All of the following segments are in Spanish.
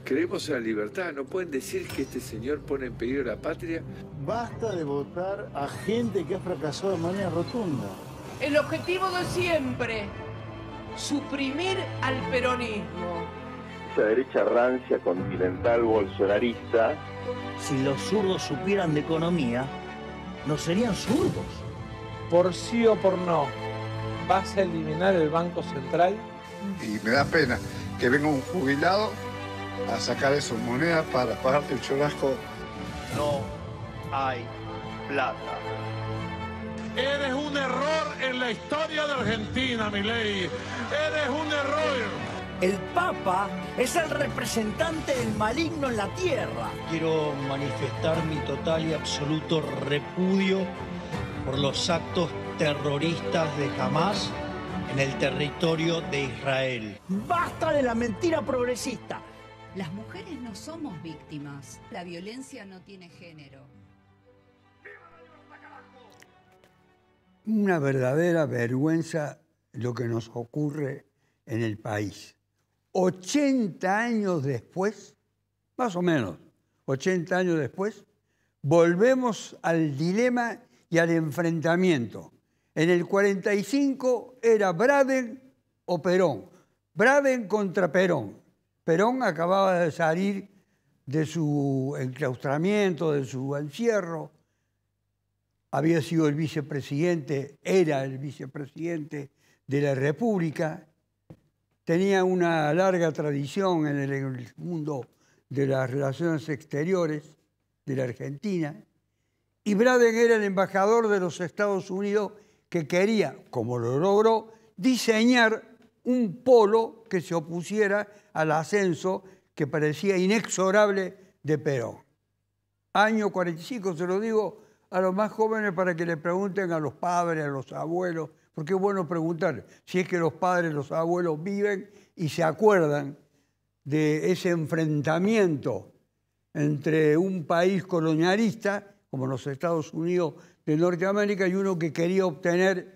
Creemos en la libertad, no pueden decir que este señor pone en peligro la patria. Basta de votar a gente que ha fracasado de manera rotunda. El objetivo de siempre, suprimir al peronismo. Esa derecha rancia, continental, bolsonarista. Si los zurdos supieran de economía, no serían zurdos. Por sí o por no, ¿vas a eliminar el Banco Central? Y me da pena que venga un jubilado a sacar esas monedas para pagarte el churrasco. No hay plata. Eres un error en la historia de Argentina, Milei. Eres un error. El Papa es el representante del maligno en la tierra. Quiero manifestar mi total y absoluto repudio por los actos terroristas de Hamás en el territorio de Israel. ¡Basta de la mentira progresista! Las mujeres no somos víctimas. La violencia no tiene género. Una verdadera vergüenza lo que nos ocurre en el país. 80 años después, más o menos, 80 años después, volvemos al dilema y al enfrentamiento. En el 45 era Braden o Perón. Braden contra Perón. Perón acababa de salir de su enclaustramiento, de su encierro. Había sido el vicepresidente, era el vicepresidente de la República. Tenía una larga tradición en el mundo de las relaciones exteriores de la Argentina. Y Braden era el embajador de los Estados Unidos que quería, como lo logró, diseñar un polo que se opusiera al ascenso que parecía inexorable de Perón. Año 45, se lo digo a los más jóvenes para que le pregunten a los padres, a los abuelos, porque es bueno preguntar si es que los padres, los abuelos viven y se acuerdan de ese enfrentamiento entre un país colonialista, como los Estados Unidos de Norteamérica, y uno que quería obtener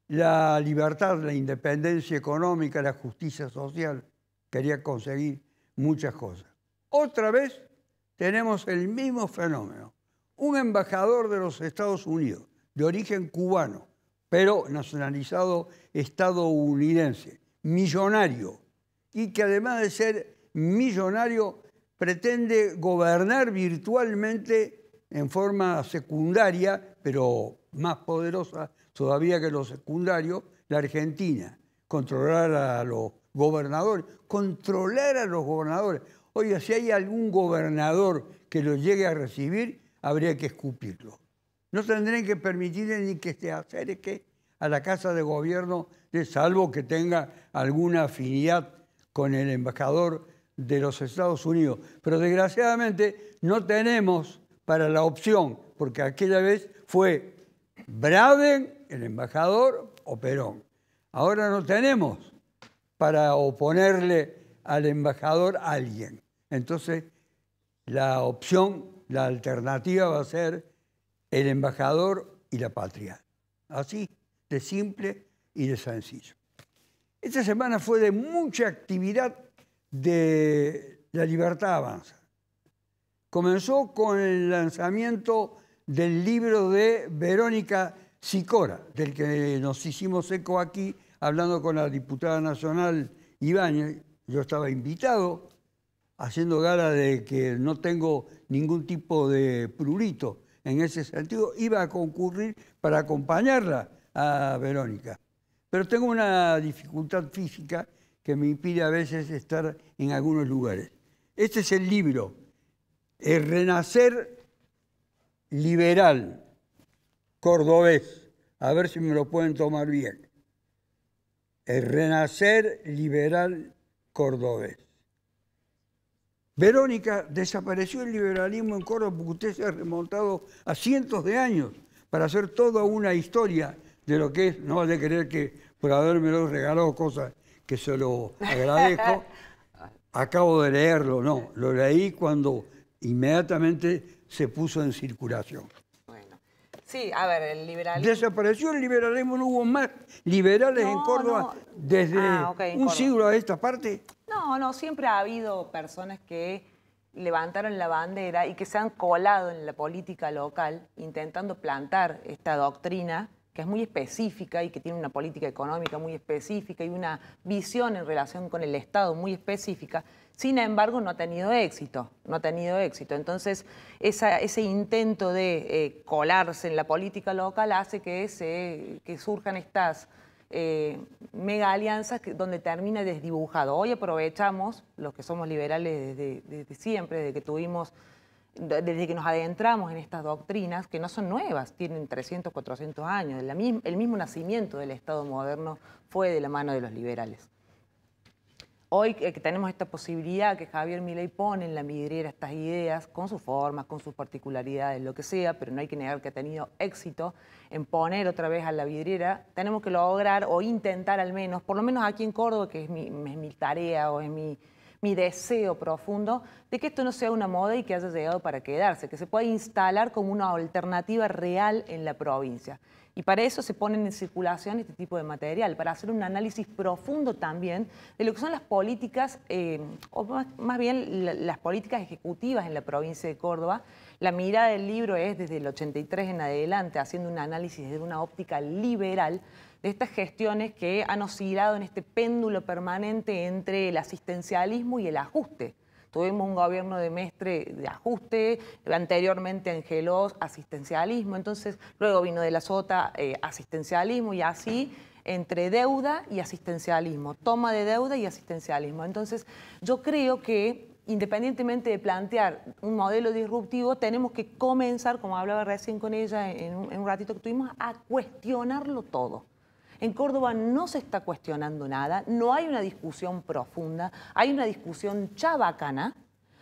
la libertad, la independencia económica, la justicia social. Quería conseguir muchas cosas. Otra vez tenemos el mismo fenómeno. Un embajador de los Estados Unidos, de origen cubano, pero nacionalizado estadounidense, millonario, y que además de ser millonario pretende gobernar virtualmente en forma secundaria, pero más poderosa todavía que lo secundario, la Argentina. Controlar a los gobernadores. Oiga, si hay algún gobernador que lo llegue a recibir, habría que escupirlo. No tendrían que permitirle ni que se acerque a la Casa de Gobierno, salvo que tenga alguna afinidad con el embajador de los Estados Unidos. Pero desgraciadamente no tenemos para la opción, porque aquella vez fue Braden, el embajador, o Perón. Ahora no tenemos para oponerle al embajador a alguien. Entonces, la opción, la alternativa va a ser el embajador y la patria. Así de simple y de sencillo. Esta semana fue de mucha actividad de La Libertad Avanza. Comenzó con el lanzamiento del libro de Verónica Sicora, del que nos hicimos eco aquí, hablando con la diputada nacional Ibáñez. Yo estaba invitado, haciendo gala de que no tengo ningún tipo de prurito en ese sentido. Iba a concurrir para acompañarla a Verónica. Pero tengo una dificultad física que me impide a veces estar en algunos lugares. Este es el libro, El Renacer Liberal Cordobés. A ver si me lo pueden tomar bien. El Renacer Liberal Cordobés. Verónica, desapareció el liberalismo en Córdoba porque usted se ha remontado a cientos de años para hacer toda una historia de lo que es. No vale creer que por habérmelo regalado cosas que se lo agradezco. Acabo de leerlo, no, lo leí cuando inmediatamente se puso en circulación. Bueno, Sí, a ver, el liberalismo... Desapareció el liberalismo, no hubo más liberales en Córdoba desde un siglo a esta parte. No, siempre ha habido personas que levantaron la bandera y que se han colado en la política local intentando plantar esta doctrina que es muy específica y que tiene una política económica muy específica y una visión en relación con el Estado muy específica. Sin embargo, no ha tenido éxito, Entonces, ese intento de colarse en la política local hace que surjan estas mega alianzas donde termina desdibujado. Hoy aprovechamos, los que somos liberales desde siempre, desde que nos adentramos en estas doctrinas, que no son nuevas, tienen 300, 400 años. El mismo nacimiento del Estado moderno fue de la mano de los liberales. Hoy que tenemos esta posibilidad que Javier Milei pone en la vidriera estas ideas, con sus formas, con sus particularidades, lo que sea, pero no hay que negar que ha tenido éxito en poner otra vez a la vidriera, tenemos que lograr o intentar al menos, por lo menos aquí en Córdoba, que es mi tarea o es mi deseo profundo, de que esto no sea una moda y que haya llegado para quedarse, que se pueda instalar como una alternativa real en la provincia. Y para eso se ponen en circulación este tipo de material, para hacer un análisis profundo también de lo que son las políticas, o más bien las políticas ejecutivas en la provincia de Córdoba. La mirada del libro es desde el 83 en adelante, haciendo un análisis desde una óptica liberal de estas gestiones que han oscilado en este péndulo permanente entre el asistencialismo y el ajuste. Tuvimos un gobierno de Mestre de ajuste, anteriormente Angelós, asistencialismo, entonces luego vino de la Sota, asistencialismo, y así entre deuda y asistencialismo, toma de deuda y asistencialismo. Entonces yo creo que independientemente de plantear un modelo disruptivo, tenemos que comenzar, como hablaba recién con ella en un ratito que tuvimos, a cuestionarlo todo. En Córdoba no se está cuestionando nada, no hay una discusión profunda, hay una discusión chabacana,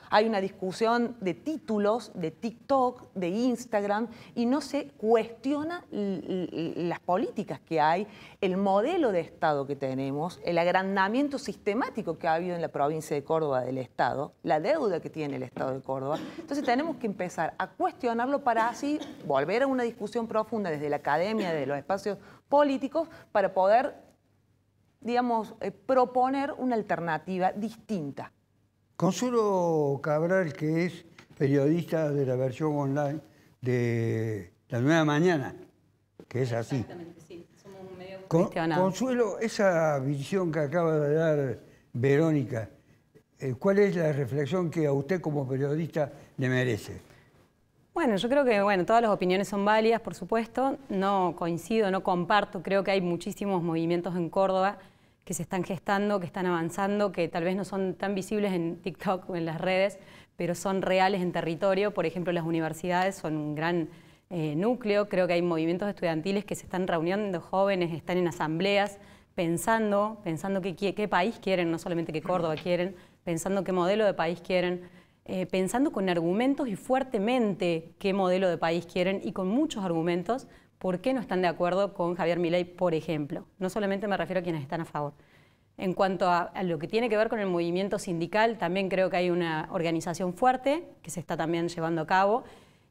hay una discusión de títulos, de TikTok, de Instagram, y no se cuestiona las políticas que hay, el modelo de Estado que tenemos, el agrandamiento sistemático que ha habido en la provincia de Córdoba del Estado, la deuda que tiene el Estado de Córdoba. Entonces tenemos que empezar a cuestionarlo para así volver a una discusión profunda desde la academia, desde los espacios políticos, para poder, digamos, proponer una alternativa distinta. Consuelo Cabral, que es periodista de la versión online de La Nueva Mañana, que es así. Exactamente, sí. Somos un medio cuestionado. Consuelo, esa visión que acaba de dar Verónica, ¿cuál es la reflexión que a usted como periodista le merece? Bueno, yo creo que todas las opiniones son válidas, por supuesto. No coincido, no comparto. Creo que hay muchísimos movimientos en Córdoba que se están gestando, que están avanzando, que tal vez no son tan visibles en TikTok o en las redes, pero son reales en territorio. Por ejemplo, las universidades son un gran núcleo. Creo que hay movimientos estudiantiles que se están reuniendo, jóvenes, están en asambleas, pensando qué país quieren, no solamente qué Córdoba quieren, pensando qué modelo de país quieren, pensando con argumentos y fuertemente qué modelo de país quieren y con muchos argumentos. ¿Por qué no están de acuerdo con Javier Milei, por ejemplo? No solamente me refiero a quienes están a favor. En cuanto a lo que tiene que ver con el movimiento sindical, también creo que hay una organización fuerte que se está también llevando a cabo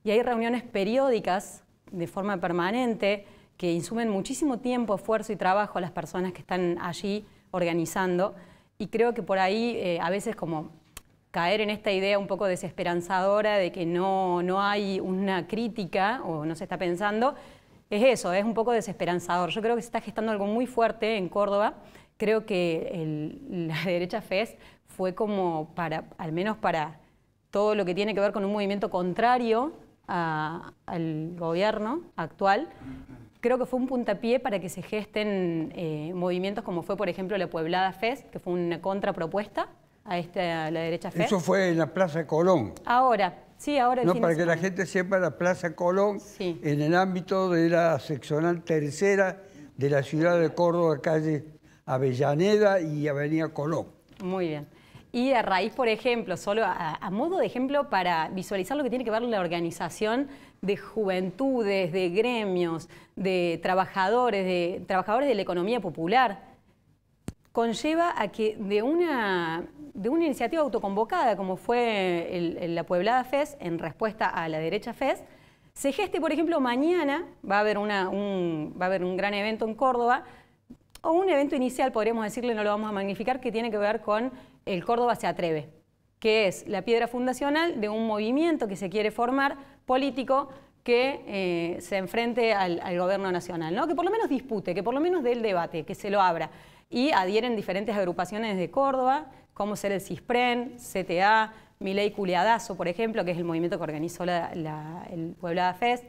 y hay reuniones periódicas de forma permanente que insumen muchísimo tiempo, esfuerzo y trabajo a las personas que están allí organizando, y creo que por ahí a veces como caer en esta idea un poco desesperanzadora de que no hay una crítica o no se está pensando. Es eso, es un poco desesperanzador. Yo creo que se está gestando algo muy fuerte en Córdoba. Creo que la derecha FES fue como al menos para todo lo que tiene que ver con un movimiento contrario al gobierno actual, creo que fue un puntapié para que se gesten movimientos como fue, por ejemplo, la Pueblada FES, que fue una contrapropuesta a la derecha FES. Eso fue en la Plaza Colón. Ahora. Sí, ahora no, para que la gente sepa, la Plaza Colón, sí, en el ámbito de la seccional tercera de la ciudad de Córdoba, calle Avellaneda y Avenida Colón. Muy bien. Y a raíz, por ejemplo, solo a modo de ejemplo para visualizar lo que tiene que ver la organización de juventudes, de gremios, de trabajadores de la economía popular, conlleva a que de una iniciativa autoconvocada, como fue la Pueblada FES, en respuesta a la derecha FES, se geste, por ejemplo, mañana va a haber un gran evento en Córdoba, o un evento inicial, podríamos decirle, no lo vamos a magnificar, que tiene que ver con el Córdoba se atreve, que es la piedra fundacional de un movimiento que se quiere formar político que se enfrente al gobierno nacional, ¿no? Que por lo menos dispute, que por lo menos dé el debate, que se lo abra. Y adhieren diferentes agrupaciones de Córdoba, como ser el CISPREN, CTA, Milei Culiadazo, por ejemplo, que es el movimiento que organizó el Pueblada Fest,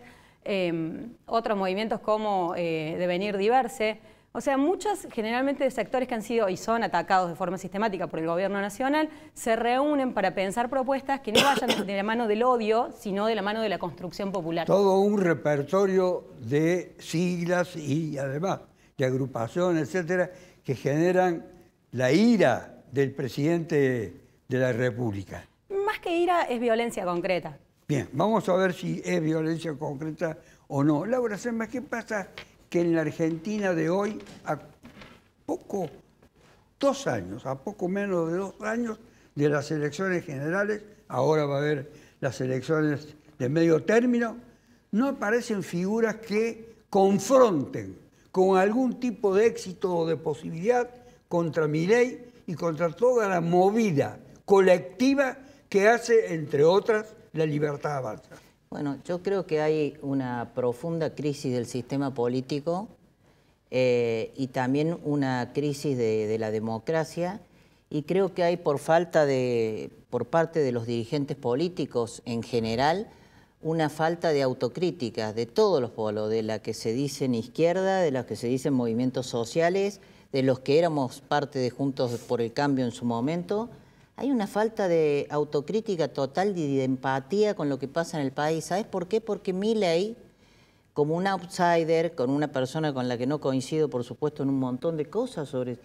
otros movimientos como Devenir Diverse. O sea, muchos generalmente de sectores que han sido y son atacados de forma sistemática por el gobierno nacional se reúnen para pensar propuestas que no vayan de la mano del odio, sino de la mano de la construcción popular. Todo un repertorio de siglas y además de agrupaciones, etcétera, que generan la ira del presidente de la República. Más que ira es violencia concreta. Bien, vamos a ver si es violencia concreta o no. Laura Selma, ¿qué pasa? Que en la Argentina de hoy, a poco menos de 2 años de las elecciones generales, ahora va a haber las elecciones de medio término, no aparecen figuras que confronten con algún tipo de éxito o de posibilidad contra Milei y contra toda la movida colectiva que hace, entre otras, La Libertad Avanza. Bueno, yo creo que hay una profunda crisis del sistema político y también una crisis de la democracia, y creo que hay por parte de los dirigentes políticos en general una falta de autocrítica de todos los polos, de la que se dicen izquierda, de las que se dicen movimientos sociales, de los que éramos parte de Juntos por el Cambio en su momento. Hay una falta de autocrítica total y de empatía con lo que pasa en el país. ¿Sabes por qué? Porque Milei, como un outsider, con una persona con la que no coincido, por supuesto, en un montón de cosas, sobre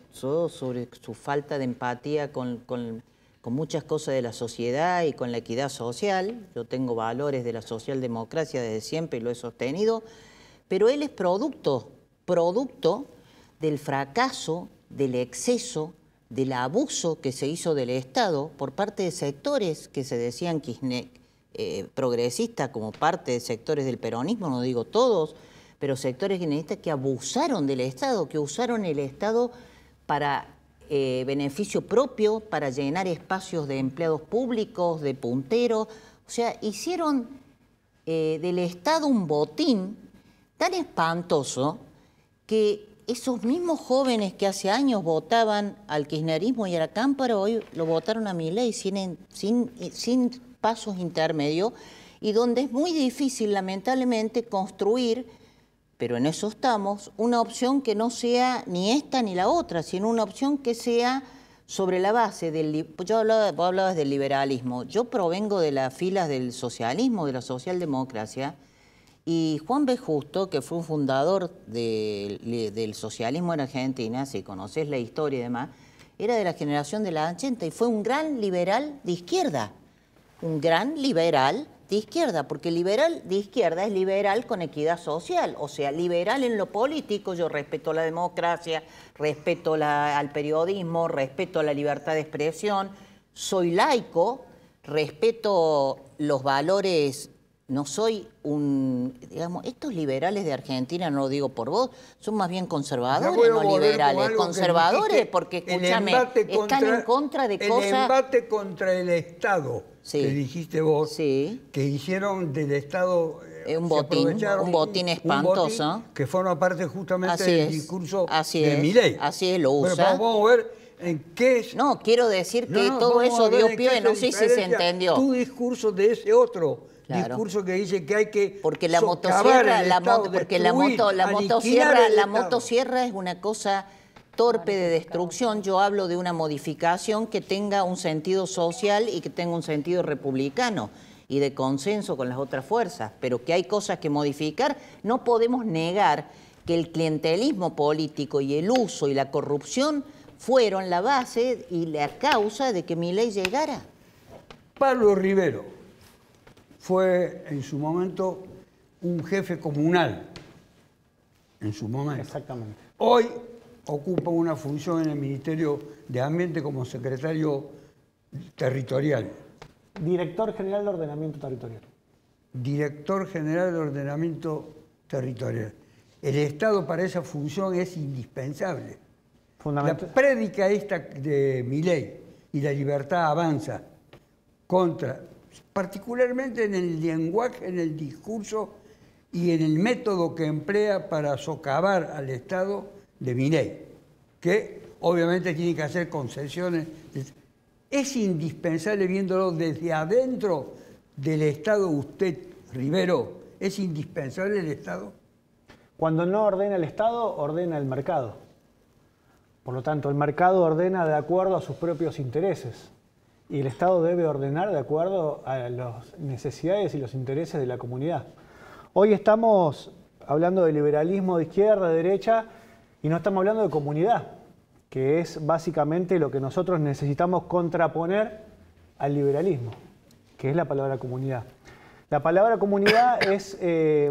su falta de empatía con muchas cosas de la sociedad y con la equidad social. Yo tengo valores de la socialdemocracia desde siempre y lo he sostenido, pero él es producto del fracaso, del exceso, del abuso que se hizo del Estado por parte de sectores que se decían progresistas, como parte de sectores del peronismo, no digo todos, pero sectores kirchneristas que abusaron del Estado, que usaron el Estado para beneficio propio, para llenar espacios de empleados públicos, de punteros. O sea, hicieron del Estado un botín tan espantoso que esos mismos jóvenes que hace años votaban al kirchnerismo y a la Cámpora, hoy lo votaron a Milei sin pasos intermedios, y donde es muy difícil, lamentablemente, construir, pero en eso estamos, una opción que no sea ni esta ni la otra, sino una opción que sea sobre la base del... Vos hablabas del liberalismo. Yo provengo de las filas del socialismo, de la socialdemocracia, y Juan B. Justo, que fue un fundador del socialismo en Argentina, si conocés la historia y demás, era de la generación de la 80 y fue un gran liberal de izquierda. Un gran liberal de izquierda, porque liberal de izquierda es liberal con equidad social. O sea, liberal en lo político, yo respeto la democracia, respeto al periodismo, respeto la libertad de expresión, soy laico, respeto los valores. No soy digamos, estos liberales de Argentina, no lo digo por vos, son más bien conservadores, no liberales. Conservadores, porque, escúchame, están en contra de cosas... El embate contra el Estado, que dijiste vos, que hicieron del Estado... un botín espantoso. Un botín que forma parte justamente del discurso de Milei. Así es, lo usa. Bueno, vamos a ver en qué es... No, quiero decir que todo eso dio pie, no sé si se entendió. Tu discurso de ese otro... Claro. Discurso que dice que hay que porque la motosierra, motosierra es una cosa torpe de destrucción. Yo hablo de una modificación que tenga un sentido social y que tenga un sentido republicano y de consenso con las otras fuerzas, pero que hay cosas que modificar. No podemos negar que el clientelismo político y el uso y la corrupción fueron la base y la causa de que Milei llegara. Pablo Rivero fue en su momento un jefe comunal, en su momento. Exactamente. Hoy ocupa una función en el Ministerio de Ambiente como secretario territorial. Director General de Ordenamiento Territorial. director general de ordenamiento territorial. El Estado para esa función es indispensable. La prédica esta de Milei y la libertad avanza contra, particularmente en el lenguaje, en el discurso y en el método que emplea para socavar al Estado de Milei, que obviamente tiene que hacer concesiones. Es indispensable, viéndolo desde adentro del Estado, usted, Rivero, ¿es indispensable el Estado? Cuando no ordena el Estado, ordena el mercado. Por lo tanto, el mercado ordena de acuerdo a sus propios intereses y el Estado debe ordenar de acuerdo a las necesidades y los intereses de la comunidad. Hoy estamos hablando de liberalismo de izquierda, de derecha, y no estamos hablando de comunidad, que es básicamente lo que nosotros necesitamos contraponer al liberalismo, que es la palabra comunidad. La palabra comunidad es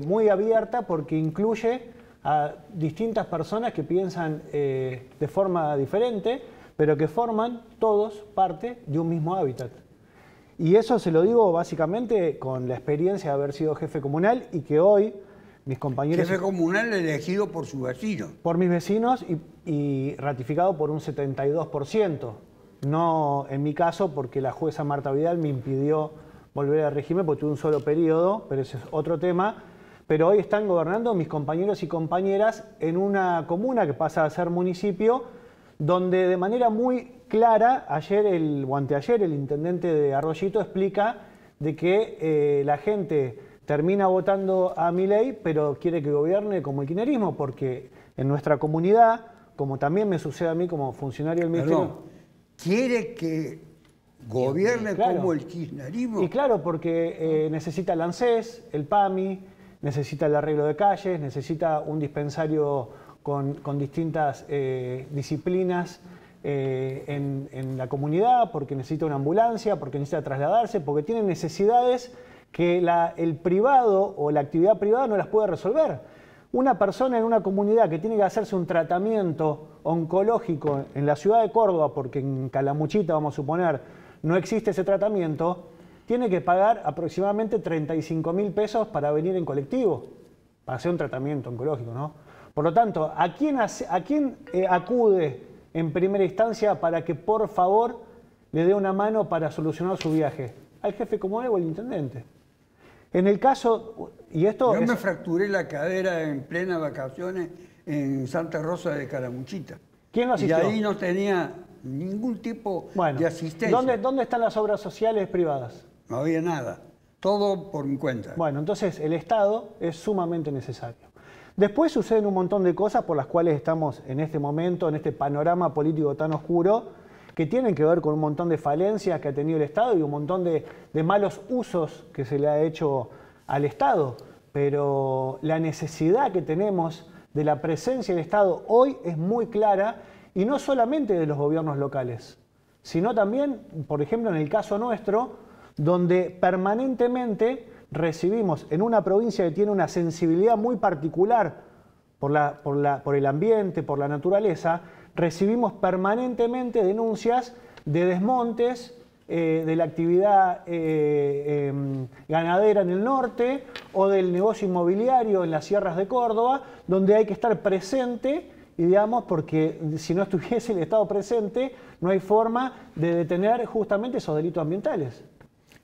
muy abierta porque incluye a distintas personas que piensan de forma diferente, pero que forman todos parte de un mismo hábitat. Y eso se lo digo básicamente con la experiencia de haber sido jefe comunal y que hoy mis compañeros... Jefe comunal elegido por sus vecinos. Por mis vecinos y ratificado por un 72%. No en mi caso porque la jueza Marta Vidal me impidió volver al régimen porque tuve un solo periodo, pero ese es otro tema. Pero hoy están gobernando mis compañeros y compañeras en una comuna que pasa a ser municipio, donde de manera muy clara, ayer o anteayer, el intendente de Arroyito explica de que la gente termina votando a Milei, pero quiere que gobierne como el kirchnerismo, porque en nuestra comunidad, como también me sucede a mí como funcionario del Ministerio... ¿Quiere que gobierne como el kirchnerismo? Y claro, porque necesita el ANSES, el PAMI, necesita el arreglo de calles, necesita un dispensario con distintas disciplinas en la comunidad, porque necesita una ambulancia, porque necesita trasladarse, porque tiene necesidades que el privado o la actividad privada no las puede resolver. Una persona en una comunidad que tiene que hacerse un tratamiento oncológico en la ciudad de Córdoba, porque en Calamuchita, vamos a suponer, no existe ese tratamiento, tiene que pagar aproximadamente 35.000 pesos para venir en colectivo, para hacer un tratamiento oncológico, ¿no? Por lo tanto, ¿a quién acude en primera instancia para que por favor le dé una mano para solucionar su viaje? Al jefe comunal o al intendente. En el caso, y esto Yo me fracturé la cadera en plenas vacaciones en Santa Rosa de Calamuchita. ¿Quién lo asistió? Y ahí no tenía ningún tipo de asistencia. ¿Dónde están las obras sociales privadas? No había nada. Todo por mi cuenta. Bueno, entonces el Estado es sumamente necesario. Después suceden un montón de cosas por las cuales estamos en este momento, en este panorama político tan oscuro, que tienen que ver con un montón de falencias que ha tenido el Estado y un montón de malos usos que se le ha hecho al Estado. Pero la necesidad que tenemos de la presencia del Estado hoy es muy clara, y no solamente de los gobiernos locales, sino también, por ejemplo, en el caso nuestro, donde permanentemente recibimos en una provincia que tiene una sensibilidad muy particular por el ambiente, por la naturaleza, recibimos permanentemente denuncias de desmontes de la actividad ganadera en el norte o del negocio inmobiliario en las sierras de Córdoba, donde hay que estar presente, y digamos, porque si no estuviese el Estado presente, no hay forma de detener justamente esos delitos ambientales.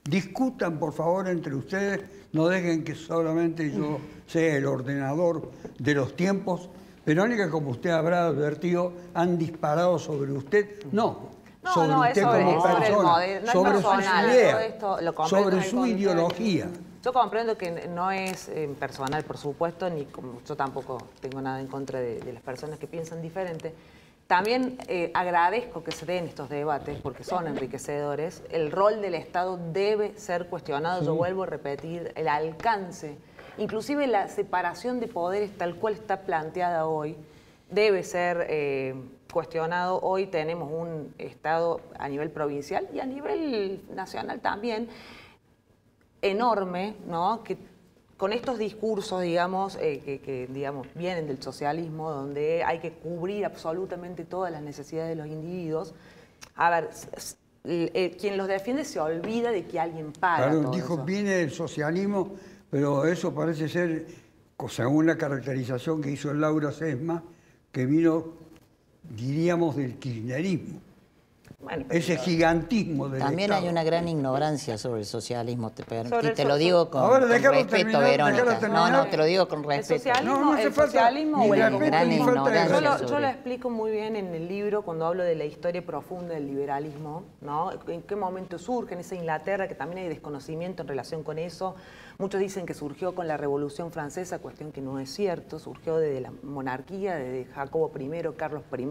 Discutan, por favor, entre ustedes, no dejen que solamente yo sea el ordenador de los tiempos. Verónica, como usted habrá advertido, han disparado sobre usted. Sobre usted como persona, sobre sus ideas, sobre su ideología. Yo comprendo que no es personal, por supuesto, ni como yo tampoco tengo nada en contra de las personas que piensan diferente. También agradezco que se den estos debates porque son enriquecedores. El rol del Estado debe ser cuestionado. Sí. Yo vuelvo a repetir el alcance, inclusive la separación de poderes tal cual está planteada hoy, debe ser cuestionado. Hoy tenemos un Estado a nivel provincial y a nivel nacional también enorme, ¿no? Que con estos discursos, digamos, que vienen del socialismo, donde hay que cubrir absolutamente todas las necesidades de los individuos. A ver, quien los defiende se olvida de que alguien paga. Claro, todo dijo, eso. viene del socialismo, pero eso parece ser, según la caracterización que hizo Laura Sesma, que vino, diríamos, del kirchnerismo. Bueno, ese gigantismo del también Estado. hay una gran ignorancia sobre el socialismo, Sobre te lo digo con respeto, Verónica. No, te lo digo con respeto. El socialismo o el gran ignorancia yo lo explico muy bien en el libro cuando hablo de la historia profunda del liberalismo, ¿no? En qué momento surge en esa Inglaterra, que también hay desconocimiento en relación con eso. Muchos dicen que surgió con la Revolución Francesa, cuestión que no es cierto, surgió desde la monarquía, desde Jacobo I, Carlos I,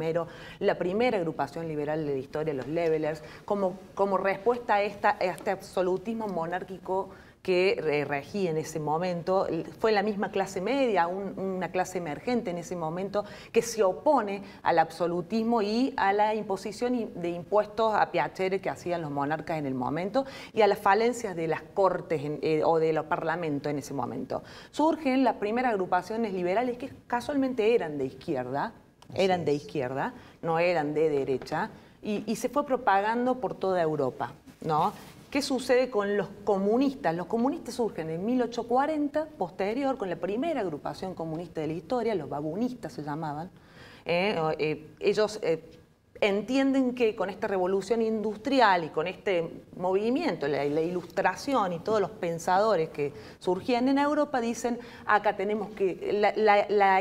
la primera agrupación liberal de la historia, los Levelers, como respuesta a este absolutismo monárquico que regía en ese momento. Fue la misma clase media, una clase emergente en ese momento, que se opone al absolutismo y a la imposición de impuestos a piacere que hacían los monarcas en el momento y a las falencias de las cortes o de los parlamentos en ese momento. Surgen las primeras agrupaciones liberales que casualmente eran de izquierda, no eran de derecha, y se fue propagando por toda Europa, ¿no? ¿Qué sucede con los comunistas? Los comunistas surgen en 1840, posterior, con la primera agrupación comunista de la historia, los babunistas se llamaban. Ellos entienden que con esta revolución industrial y con este movimiento, la ilustración y todos los pensadores que surgían en Europa, dicen, acá tenemos que, la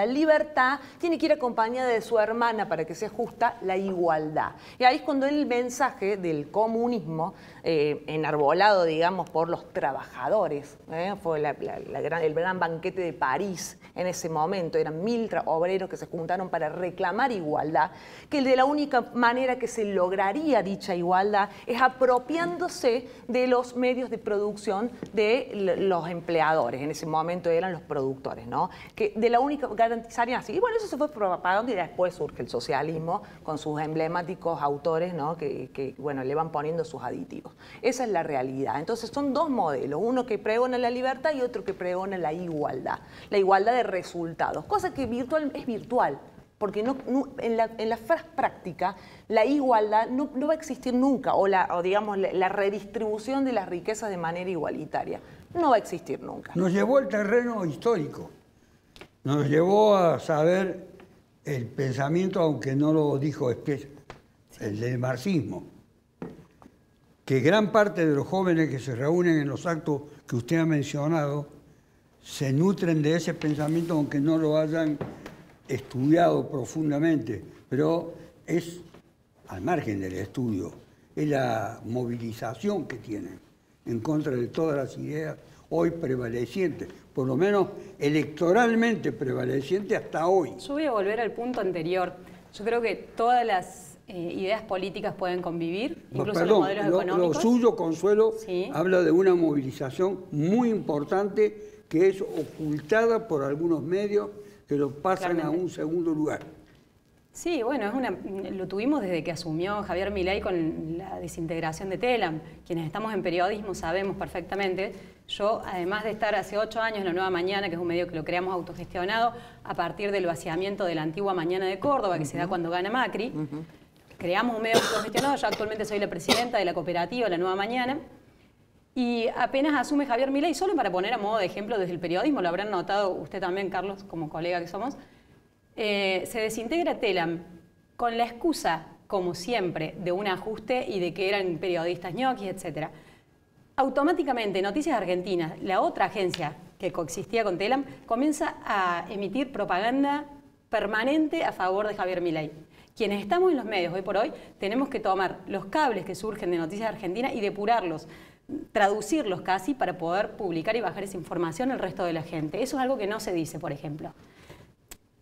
libertad tiene que ir acompañada de su hermana para que sea justa, la igualdad. Y ahí es cuando el mensaje del comunismo, enarbolado, digamos, por los trabajadores, fue el gran banquete de París en ese momento, eran 1000 obreros que se juntaron para reclamar igualdad, que de la única manera que se lograría dicha igualdad es apropiándose de los medios de producción de los empleadores, en ese momento eran los productores, ¿no? Que de la única garantizarían así. Y bueno, eso se fue propagando y después surge el socialismo con sus emblemáticos autores, ¿no? que bueno, le van poniendo sus aditivos. Esa es la realidad. Entonces son dos modelos, uno que pregona la libertad y otro que pregona la igualdad de resultados, cosa que es virtual, porque en la práctica la igualdad no va a existir nunca, o digamos la redistribución de las riquezas de manera igualitaria no va a existir nunca. Nos llevó al terreno histórico, nos llevó a saber el pensamiento, aunque no lo dijo el del marxismo, que gran parte de los jóvenes que se reúnen en los actos que usted ha mencionado se nutren de ese pensamiento, aunque no lo hayan estudiado profundamente, pero es al margen del estudio, es la movilización que tienen en contra de todas las ideas hoy prevalecientes, por lo menos electoralmente prevalecientes hasta hoy. Yo voy a volver al punto anterior. Yo creo que todas las ideas políticas pueden convivir, incluso los modelos económicos. Lo suyo, Consuelo, sí, habla de una movilización muy importante que es ocultada por algunos medios que lo pasan claramente a un segundo lugar. Sí, bueno, lo tuvimos desde que asumió Javier Milei con la desintegración de Telam. Quienes estamos en periodismo sabemos perfectamente. Yo, además de estar hace 8 años en La Nueva Mañana, que es un medio que lo creamos autogestionado a partir del vaciamiento de la antigua Mañana de Córdoba, que se da cuando gana Macri, creamos un medio autogestionado. Yo actualmente soy la presidenta de la cooperativa La Nueva Mañana. Y apenas asume Javier Milei, solo para poner a modo de ejemplo desde el periodismo, lo habrán notado usted también, Carlos, como colega que somos, se desintegra Telam con la excusa, como siempre, de un ajuste y de que eran periodistas ñoquis, etc. Automáticamente Noticias Argentinas, la otra agencia que coexistía con Telam, comienza a emitir propaganda permanente a favor de Javier Milei. Quienes estamos en los medios hoy por hoy tenemos que tomar los cables que surgen de Noticias Argentinas y depurarlos, traducirlos casi para poder publicar y bajar esa información al resto de la gente. Eso es algo que no se dice, por ejemplo.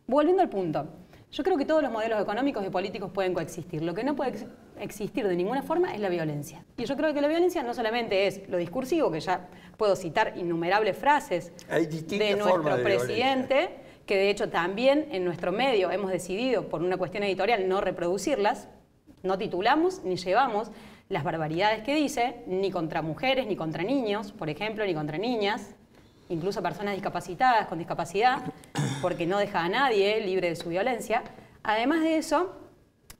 Volviendo al punto, yo creo que todos los modelos económicos y políticos pueden coexistir. Lo que no puede existir de ninguna forma es la violencia. Y yo creo que la violencia no solamente es lo discursivo, que ya puedo citar innumerables frases de nuestro presidente, que de hecho también en nuestro medio hemos decidido, por una cuestión editorial, no reproducirlas, no titulamos ni llevamos las barbaridades que dice, ni contra mujeres, ni contra niños, por ejemplo, ni contra niñas, incluso personas discapacitadas, con discapacidad, porque no deja a nadie libre de su violencia. Además de eso,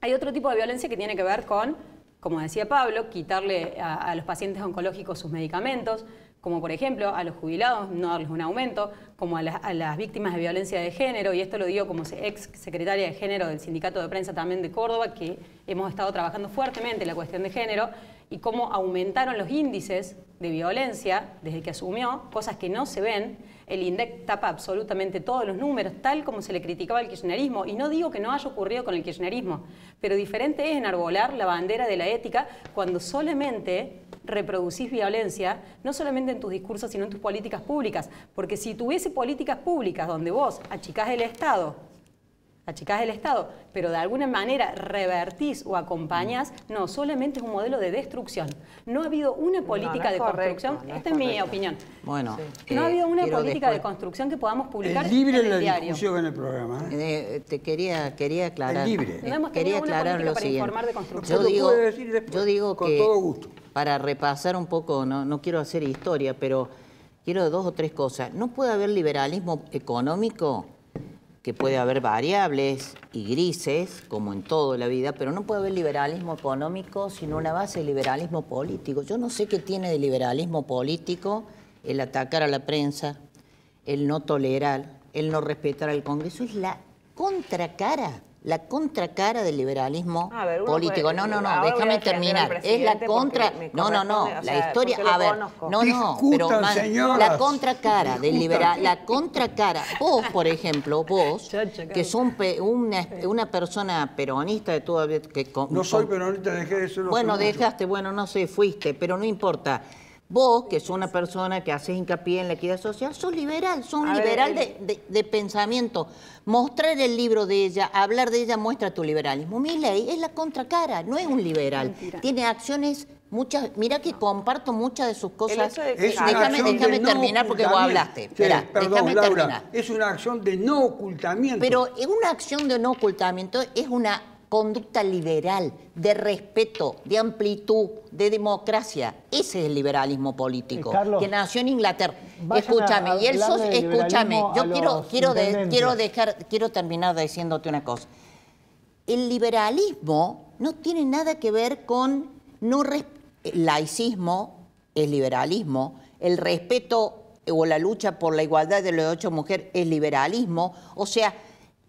hay otro tipo de violencia que tiene que ver con, como decía Pablo, quitarle a los pacientes oncológicos sus medicamentos, como por ejemplo a los jubilados no darles un aumento, como a las víctimas de violencia de género, y esto lo digo como ex secretaria de género del Sindicato de Prensa también de Córdoba, que hemos estado trabajando fuertemente en la cuestión de género, y cómo aumentaron los índices de violencia desde que asumió, cosas que no se ven. El INDEC tapa absolutamente todos los números, tal como se le criticaba al kirchnerismo. Y no digo que no haya ocurrido con el kirchnerismo, pero diferente es enarbolar la bandera de la ética cuando solamente reproducís violencia, no solamente en tus discursos, sino en tus políticas públicas. Porque si tuviese políticas públicas donde vos achicás el Estado, pero de alguna manera revertís o acompañás, no, solamente es un modelo de destrucción. No ha habido una política de construcción, esta es mi opinión. Bueno, no ha habido una política de construcción que podamos publicar es libre en el la diario. discusión en el programa. Te quería aclarar. Es libre. No hemos tenido una política para informar de construcción. Yo digo con que, todo gusto, para repasar un poco, no quiero hacer historia, pero quiero 2 o 3 cosas. No puede haber liberalismo económico, que puede haber variables y grises, como en toda la vida, pero no puede haber liberalismo económico sin una base de liberalismo político. Yo no sé qué tiene de liberalismo político el atacar a la prensa, el no tolerar, el no respetar al Congreso. Es la contracara del liberalismo político. No, déjame terminar. Es la contra... No, la historia... A ver, pero la contracara del liberal... La contracara... Vos, por ejemplo, que sos una persona peronista de toda... No soy peronista, dejé de serlo. Bueno, dejaste, no sé, fuiste, pero no importa. Vos, que sos una persona que haces hincapié en la equidad social, sos liberal, de pensamiento. Mostrar el libro de ella, hablar de ella, muestra tu liberalismo. Milei es la contracara, no es un liberal. Mentira. Tiene acciones, muchas. Mirá que comparto muchas de sus cosas. Déjame terminar porque vos hablaste. Sí, perdón, Laura, es una acción de no ocultamiento. Pero una acción de no ocultamiento es una conducta liberal, de respeto, de amplitud, de democracia. Ese es el liberalismo político, Carlos, que nació en Inglaterra. Escúchame, yo quiero terminar diciéndote una cosa. El liberalismo no tiene nada que ver con el laicismo, el liberalismo, el respeto o la lucha por la igualdad de los derechos de mujer es liberalismo. O sea,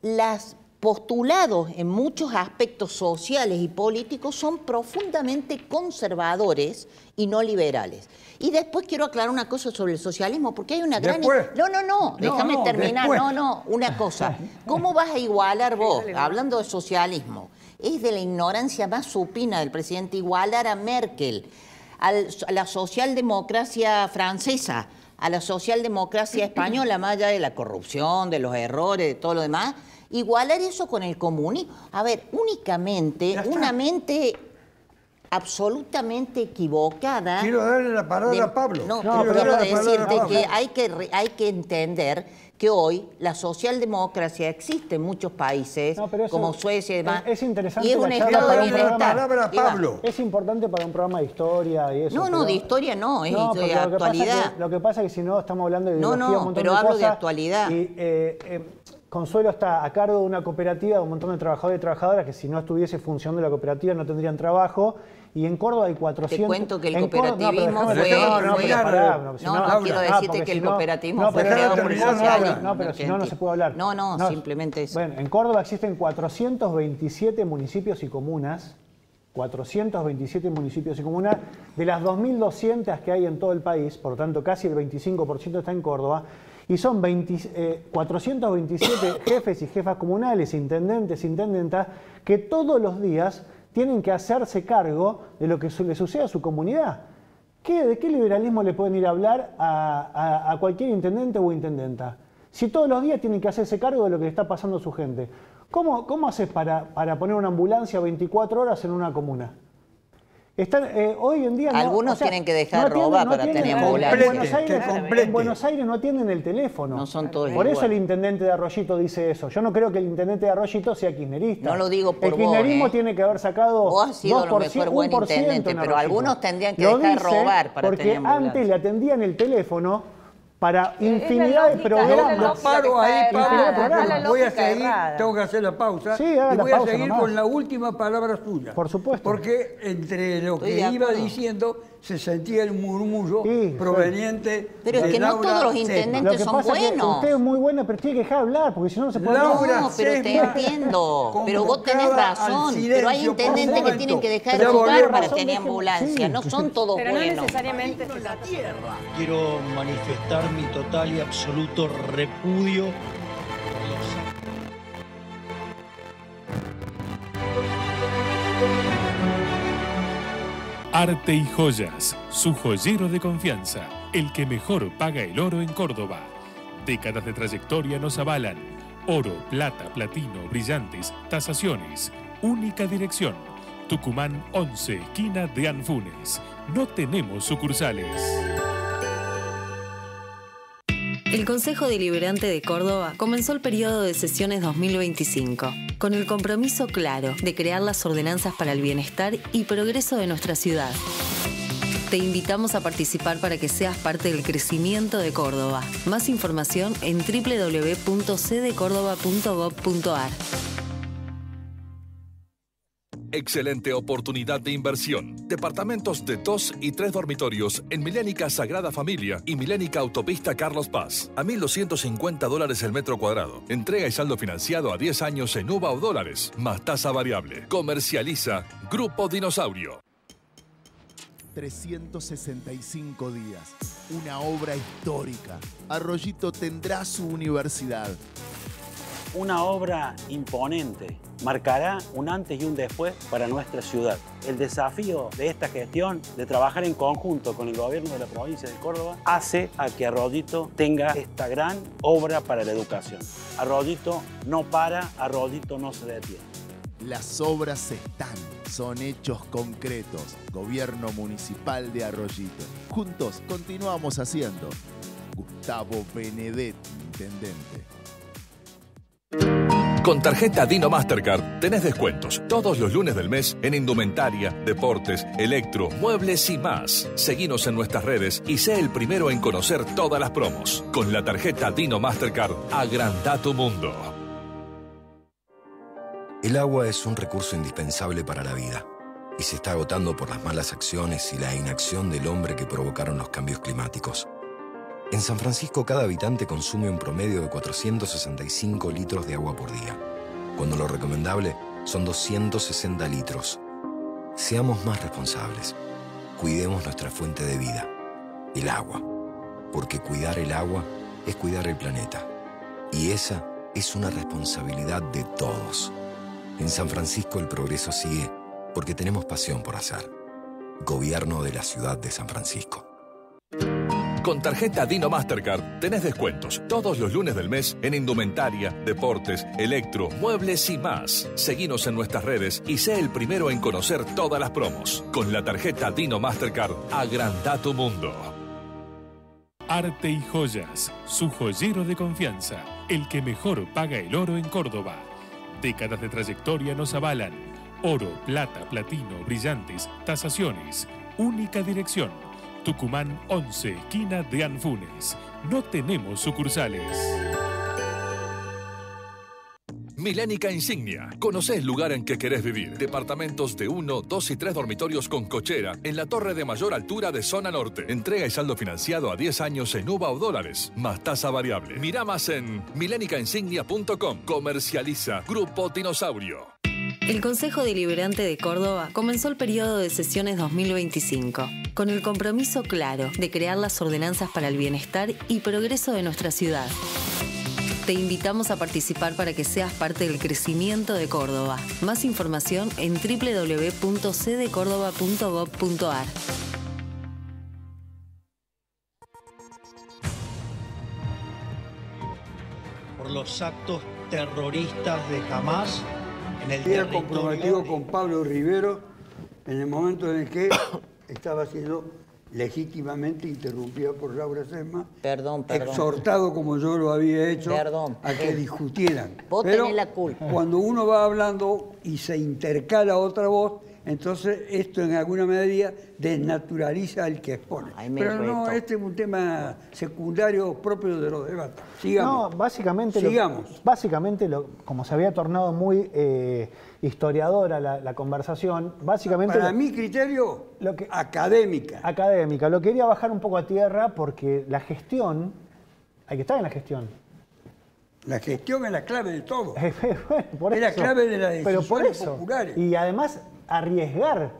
las postulados en muchos aspectos sociales y políticos son profundamente conservadores y no liberales. Y después quiero aclarar una cosa sobre el socialismo, porque hay una gran... Déjame terminar. Una cosa. ¿Cómo vas a igualar vos, hablando de socialismo? Es de la ignorancia más supina del presidente igualar a Merkel, a la socialdemocracia francesa, a la socialdemocracia española, más allá de la corrupción, de los errores, de todo lo demás. Igualar eso con el comunismo. A ver, únicamente una mente absolutamente equivocada. Quiero darle la palabra a Pablo. Quiero decirte que hay que entender que hoy la socialdemocracia existe en muchos países, como Suecia y demás. Es interesante y es un estado de bienestar. Pablo. Es importante para un programa de historia y eso. De historia no, es de actualidad. Lo que pasa es que si no estamos hablando de ideología, un montón pero de hablo cosas, de actualidad. Consuelo está a cargo de una cooperativa de un montón de trabajadores y trabajadoras que si no estuviese funcionando la cooperativa no tendrían trabajo. Y en Córdoba hay 400... Te cuento que el cooperativismo quiero decirte que el cooperativismo fue creado por el socialismo. No, pero si no se puede hablar. Simplemente eso. Bueno, en Córdoba existen 427 municipios y comunas. 427 municipios y comunas. De las 2.200 que hay en todo el país, por lo tanto casi el 25% está en Córdoba. Y son 427 jefes y jefas comunales, intendentes, intendentas, que todos los días tienen que hacerse cargo de lo que le sucede a su comunidad. ¿De qué liberalismo le pueden ir a hablar a cualquier intendente o intendenta? Si todos los días tienen que hacerse cargo de lo que le está pasando a su gente. ¿Cómo haces para poner una ambulancia 24 horas en una comuna? Hoy en día algunos tienen que dejar robar para tener ambulancia. En Buenos Aires no atienden el teléfono. No son todos Por eso el intendente de Arroyito dice eso. Yo no creo que el intendente de Arroyito sea kirchnerista. No lo digo por vos. El kirchnerismo tiene que haber sacado vos has sido 2%, lo mejor buen intendente, pero algunos tendrían que dejar robar para tener ambulancia. Porque antes le atendían el teléfono para infinidad de programas. No paro ahí, Pablo, voy a lógica seguir, errada. tengo que hacer la pausa. Sí, haga y la voy a pausa seguir nomás. con la última palabra suya. Por supuesto. Porque entre lo Estoy que de iba acuerdo. diciendo se sentía el murmullo Sí, proveniente Pero de es que no Laura todos los Sesma. intendentes Lo que son pasa es que buenos. usted es muy buena, pero tiene que dejar hablar, porque si no, no se puede Laura No, pero te Sesma entiendo. Pero vos tenés convocaba al razón. silencio Pero hay por un intendentes que momento. tienen que dejar Ya de jugar volvemos. para tener ambulancia. No son todos Pero no buenos. necesariamente. Quiero manifestar mi total y absoluto repudio por los Arte y Joyas, su joyero de confianza, el que mejor paga el oro en Córdoba. Décadas de trayectoria nos avalan. Oro, plata, platino, brillantes, tasaciones. Única dirección. Tucumán 11, esquina de Anfunes. No tenemos sucursales. El Consejo Deliberante de Córdoba comenzó el periodo de sesiones 2025, con el compromiso claro de crear las ordenanzas para el bienestar y progreso de nuestra ciudad. Te invitamos a participar para que seas parte del crecimiento de Córdoba. Más información en www.cdecórdoba.gov.ar. Excelente oportunidad de inversión. Departamentos de 2 y 3 dormitorios en Milénica Sagrada Familia y Milénica Autopista Carlos Paz. A $1.250 el metro cuadrado. Entrega y saldo financiado a 10 años en UVA o dólares, más tasa variable. Comercializa Grupo Dinosaurio. 365 días. Una obra histórica. Arroyito tendrá su universidad. Una obra imponente. Marcará un antes y un después para nuestra ciudad. El desafío de esta gestión, de trabajar en conjunto con el gobierno de la provincia de Córdoba, hace a que Arroyito tenga esta gran obra para la educación. Arroyito no para, Arroyito no se detiene. Las obras están, son hechos concretos. Gobierno Municipal de Arroyito. Juntos continuamos haciendo. Gustavo Benedetti, intendente. Con tarjeta Dino Mastercard tenés descuentos todos los lunes del mes en indumentaria, deportes, electro, muebles y más. Seguinos en nuestras redes y sé el primero en conocer todas las promos. Con la tarjeta Dino Mastercard, agranda tu mundo. El agua es un recurso indispensable para la vida y se está agotando por las malas acciones y la inacción del hombre que provocaron los cambios climáticos. En San Francisco, cada habitante consume un promedio de 465 litros de agua por día, cuando lo recomendable son 260 litros. Seamos más responsables. Cuidemos nuestra fuente de vida, el agua, porque cuidar el agua es cuidar el planeta. Y esa es una responsabilidad de todos. En San Francisco el progreso sigue porque tenemos pasión por hacer. Gobierno de la Ciudad de San Francisco. Con tarjeta Dino Mastercard tenés descuentos todos los lunes del mes en indumentaria, deportes, electro, muebles y más. Seguinos en nuestras redes y sé el primero en conocer todas las promos. Con la tarjeta Dino Mastercard, agranda tu mundo. Arte y Joyas, su joyero de confianza, el que mejor paga el oro en Córdoba. Décadas de trayectoria nos avalan. Oro, plata, platino, brillantes, tasaciones. Única dirección. Tucumán 11, esquina de Anfunes. No tenemos sucursales. Milénica Insignia. Conocé el lugar en que querés vivir. Departamentos de 1, 2 y 3 dormitorios con cochera en la torre de mayor altura de zona norte. Entrega y saldo financiado a 10 años en UVA o dólares, más tasa variable. Mirá más en milénicainsignia.com. Comercializa Grupo Dinosaurio. El Consejo Deliberante de Córdoba comenzó el periodo de sesiones 2025, con el compromiso claro de crear las ordenanzas para el bienestar y progreso de nuestra ciudad. Te invitamos a participar para que seas parte del crecimiento de Córdoba. Más información en www.cdecórdoba.gov.ar. por los actos terroristas de Hamás en el Era territorio. comprometido con Pablo Rivero en el momento en el que estaba siendo legítimamente interrumpida por Laura Sesma, exhortado como yo lo había hecho a que discutieran. Vos Pero tenés la culpa. cuando uno va hablando y se intercala otra voz, entonces esto en alguna medida desnaturaliza al que expone. Pero no, este es un tema secundario propio de los debates. Sigamos. No, básicamente como se había tornado muy historiadora la conversación, básicamente... Para mi criterio, académica. Académica. Lo quería bajar un poco a tierra porque la gestión, hay que estar en la gestión. La gestión es la clave de todo. Por es la clave de las decisiones populares. Y además arriesgar,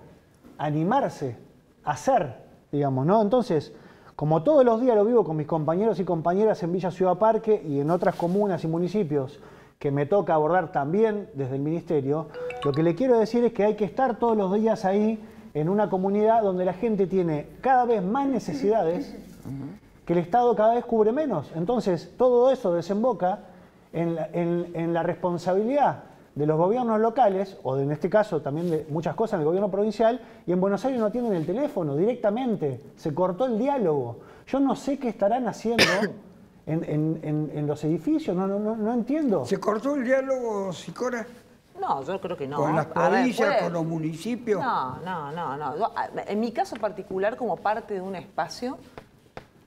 animarse, hacer, digamos, ¿no? Entonces, como todos los días lo vivo con mis compañeros y compañeras en Villa Ciudad Parque y en otras comunas y municipios que me toca abordar también desde el Ministerio, lo que le quiero decir es que hay que estar todos los días ahí en una comunidad donde la gente tiene cada vez más necesidades, que el Estado cada vez cubre menos. Entonces, todo eso desemboca en la responsabilidad de los gobiernos locales, o en este caso también de muchas cosas en el gobierno provincial, y en Buenos Aires no atienden el teléfono directamente, se cortó el diálogo. Yo no sé qué estarán haciendo en los edificios, no entiendo. ¿Se cortó el diálogo, Sicora? No, yo creo que no. ¿Con las provincias, con los municipios? No. En mi caso particular, como parte de un espacio,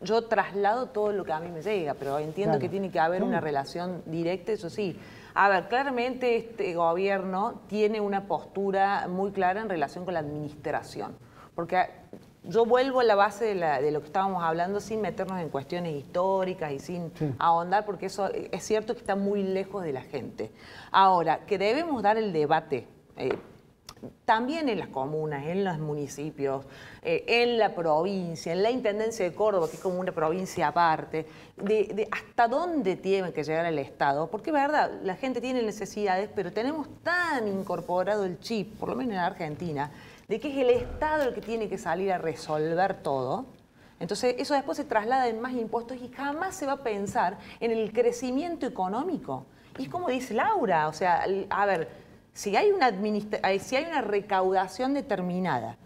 yo traslado todo lo que a mí me llega, pero entiendo que tiene que haber una relación directa, eso sí. A ver, claramente este gobierno tiene una postura muy clara en relación con la administración, porque yo vuelvo a la base de lo que estábamos hablando sin meternos en cuestiones históricas y sin ahondar, porque eso es cierto que está muy lejos de la gente. Ahora, que debemos dar el debate también en las comunas, en los municipios, en la provincia, en la Intendencia de Córdoba, que es como una provincia aparte, de hasta dónde tiene que llegar el Estado, porque es verdad, la gente tiene necesidades, pero tenemos tan incorporado el chip, por lo menos en Argentina, de que es el Estado el que tiene que salir a resolver todo. Entonces eso después se traslada en más impuestos y jamás se va a pensar en el crecimiento económico. Y es como dice Laura, o sea, a ver, si hay una recaudación determinada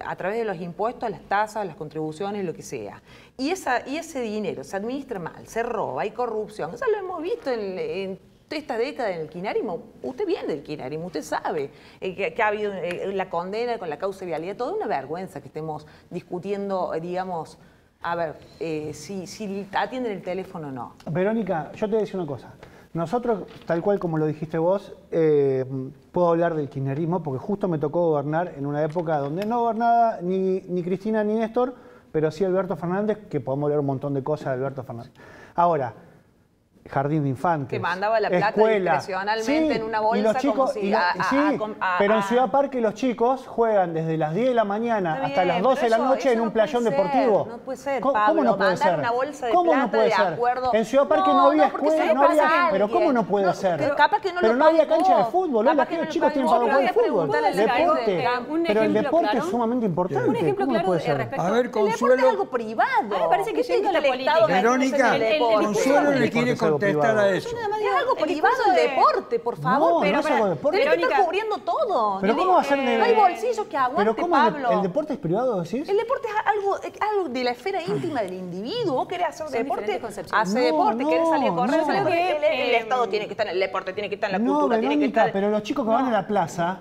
a través de los impuestos, las tasas, las contribuciones, lo que sea, y ese dinero se administra mal, se roba, hay corrupción, eso lo hemos visto en esta década en el kirchnerismo. Usted viene del kirchnerismo, usted sabe que ha habido la condena con la causa de vialidad, toda una vergüenza que estemos discutiendo, digamos, a ver, si atienden el teléfono o no. Verónica, yo te voy a decir una cosa. Nosotros, tal cual como lo dijiste vos, puedo hablar del kirchnerismo porque justo me tocó gobernar en una época donde no gobernaba ni Cristina ni Néstor, pero sí Alberto Fernández, que podemos hablar un montón de cosas de Alberto Fernández. Ahora, jardín de infantes, que mandaba la plata escuela, discrecionalmente en una bolsa, chicos, como si pero en Ciudad Parque los chicos juegan desde las 10 de la mañana hasta las 12 de la noche en un playón deportivo. No puede ser, ¿Cómo no puede ser? Una bolsa de ¿Cómo plata no puede de ser? acuerdo. En Ciudad Parque no había escuela, no había, pero ¿cómo no puede ser? Pero capaz que no pero lo no había pagó. cancha de fútbol, los chicos tienen para jugar fútbol. Deporte, pero el deporte es sumamente importante. Un ejemplo claro respecto a ver, Consuelo. El deporte es algo privado. A mí me parece que yendo a la política. Verónica, Consuelo le quiere contestar a eso. Es algo privado el deporte, por favor. No, pero no es algo de deporte. Tenés que estar cubriendo todo. Pero ¿cómo va a ser de... No hay bolsillo que aguante, Pablo. ¿El deporte es privado, decís? El deporte es algo de la esfera íntima del individuo. Vos querés hacer deporte, hace No, deporte. Querés salir a correr, no. el Estado tiene que estar en el deporte, tiene que estar en la cultura, tiene que estar... pero los chicos que van a la plaza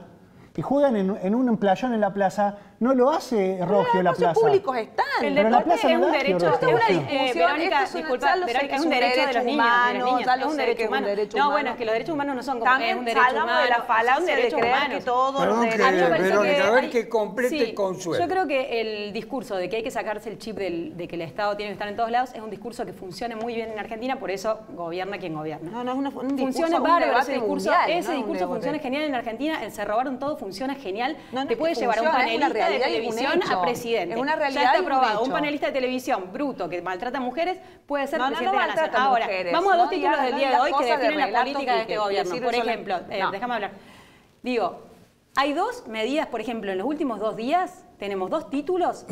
y juegan en un playón en la plaza, no lo hace Rogio la plaza. Los públicos están. El pero la deporte plaza es no un da derecho. Rogio. Esto es una discusión. Verónica, disculpa, Verónica, es un derecho de los niños, de las niñas. Es un derecho humano. No, bueno, es que los derechos humanos no son como también un derecho humano. de la falacia de creer que todos los derechos... Verónica, a ver que complete Consuelo. Yo creo que el discurso de que hay que sacarse el chip de que el Estado tiene que estar en todos lados es un discurso que funciona muy bien en Argentina, por eso gobierna quien gobierna. No, es un funciona bárbaro ese discurso. Ese discurso funciona genial. genial en Argentina, el se robaron todo funciona genial. Te puede llevar a un panelista de televisión a presidente. Es una realidad. Ya está aprobado. Un panelista de televisión bruto que maltrata a mujeres puede ser presidente de la nación. Ahora, vamos a dos títulos del día de hoy que definen la política de este gobierno. Por ejemplo, déjame hablar. Digo, hay dos medidas, por ejemplo, en los últimos 2 días tenemos 2 títulos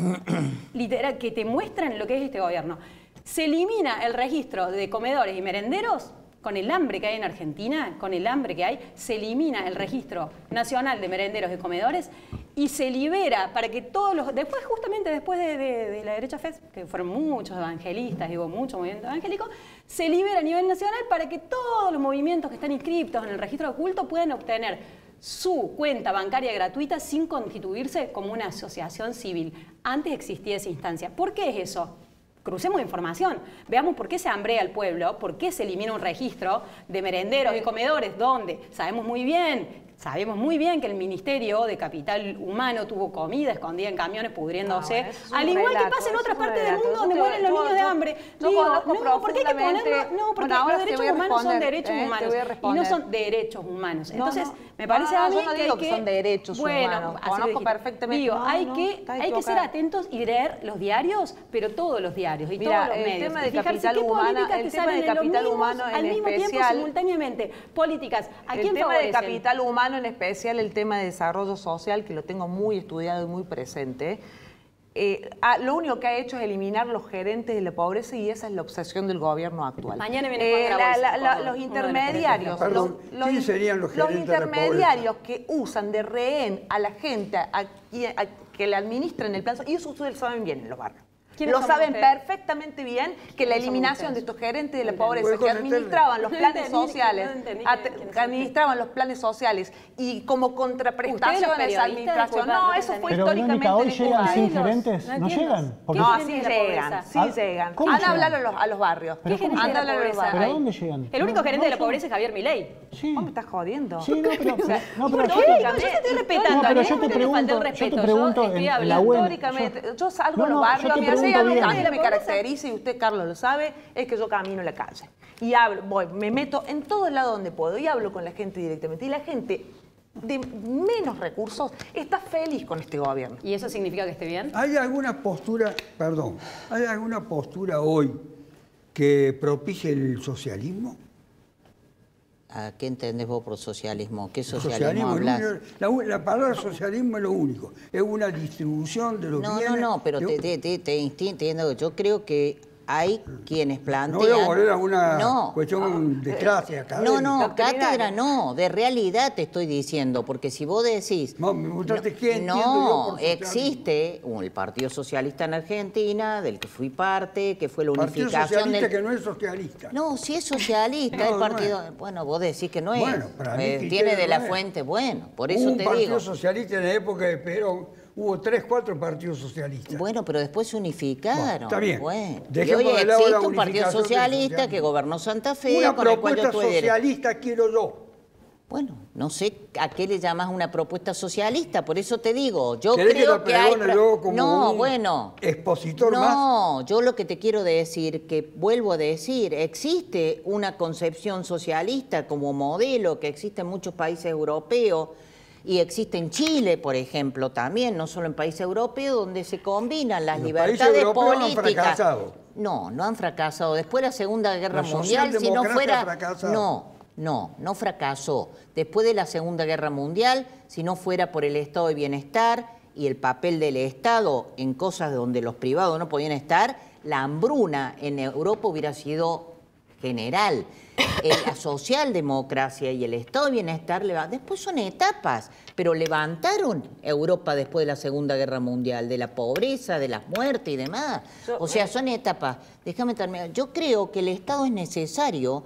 literal que te muestran lo que es este gobierno. Se elimina el registro de comedores y merenderos. Con el hambre que hay en Argentina, con el hambre que hay, se elimina el registro nacional de merenderos y comedores y se libera para que todos los... justamente después de la derecha FES, que fueron muchos evangelistas, digo, mucho movimiento evangélico, se libera a nivel nacional para que todos los movimientos que están inscritos en el registro oculto puedan obtener su cuenta bancaria gratuita sin constituirse como una asociación civil. Antes existía esa instancia. ¿Por qué es eso? Crucemos información, veamos por qué se hambrea el pueblo, por qué se elimina un registro de merenderos y comedores, donde sabemos muy bien que el Ministerio de Capital Humano tuvo comida escondida en camiones pudriéndose, al igual que pasa en otras partes del mundo donde mueren los niños de hambre. ¿Por qué hay que ponerlo? No, porque los derechos humanos son derechos humanos y no son derechos humanos. Entonces, me parece a mí que son derechos humanos. Conozco perfectamente. Digo, hay que ser atentos y leer los diarios, pero todos los diarios y todos los medios. El tema de capital humano al mismo tiempo simultáneamente políticas. ¿A quién favorecen? El tema de capital humano, en especial el tema de desarrollo social, que lo tengo muy estudiado y muy presente, lo único que ha hecho es eliminar los gerentes de la pobreza y esa es la obsesión del gobierno actual. Mañana viene los intermediarios, ¿quiénes serían los gerentes los intermediarios que usan de rehén a la gente que le administran el plan, y eso ustedes saben bien en los barrios. Lo saben perfectamente bien que la eliminación de estos gerentes de la pobreza que administraban los planes sociales, y como contraprestación a esa administración, no, eso fue históricamente. Pero, ¿hoy llegan sin gerentes? ¿No llegan? No, sí llegan. Anda a hablar a los barrios. Anda a hablar a los barrios. ¿Pero a dónde llegan? El único gerente de la pobreza es Javier Milei. ¿Vos me estás jodiendo? Sí, no, pero yo te estoy respetando. Pero yo te pregunto en la web. Históricamente, yo salgo a los barrios, a mí me caracteriza, y usted, Carlos, lo sabe, es que yo camino en la calle. Y hablo, me meto en todos lados donde puedo y hablo con la gente directamente. Y la gente de menos recursos está feliz con este gobierno. ¿Y eso significa que esté bien? ¿Hay alguna postura hoy que propicie el socialismo? ¿A qué entendés vos por socialismo? ¿Qué socialismo hablas? La palabra socialismo es lo único. Es una distribución de los bienes. No, pero te entiendo. Yo creo que hay quienes plantean... No voy a volver a una cuestión de clase académica. No, cátedra no. De realidad te estoy diciendo. Porque si vos decís... No, existe el Partido Socialista en Argentina, del que fui parte, que fue la unificación... Partido Socialista que no es socialista. No, sí es socialista el partido... Bueno, vos decís que no es. Bueno, para mí tiene de la fuente, bueno, por eso te digo. Un Partido Socialista en la época de Perón... Hubo 3, 4 partidos socialistas. Bueno, pero después se unificaron. Está bien. Bueno. Y hoy existe un partido socialista que gobernó Santa Fe. Una propuesta socialista quiero yo. Bueno, no sé a qué le llamas una propuesta socialista, por eso te digo, yo creo que hay... expositor más. No, yo lo que te quiero decir, que vuelvo a decir, existe una concepción socialista como modelo que existe en muchos países europeos, y existe en Chile, por ejemplo, también, no solo en países europeos, donde se combinan las libertades políticas. No han fracasado. Después de la Segunda Guerra Mundial, si no fuera... No fracasó. Después de la Segunda Guerra Mundial, si no fuera por el estado de bienestar y el papel del Estado en cosas donde los privados no podían estar, la hambruna en Europa hubiera sido general. La socialdemocracia y el estado de bienestar, después son etapas, pero levantaron Europa después de la Segunda Guerra Mundial, de la pobreza, de las muertes y demás. O sea, son etapas. Déjame terminar. Yo creo que el Estado es necesario,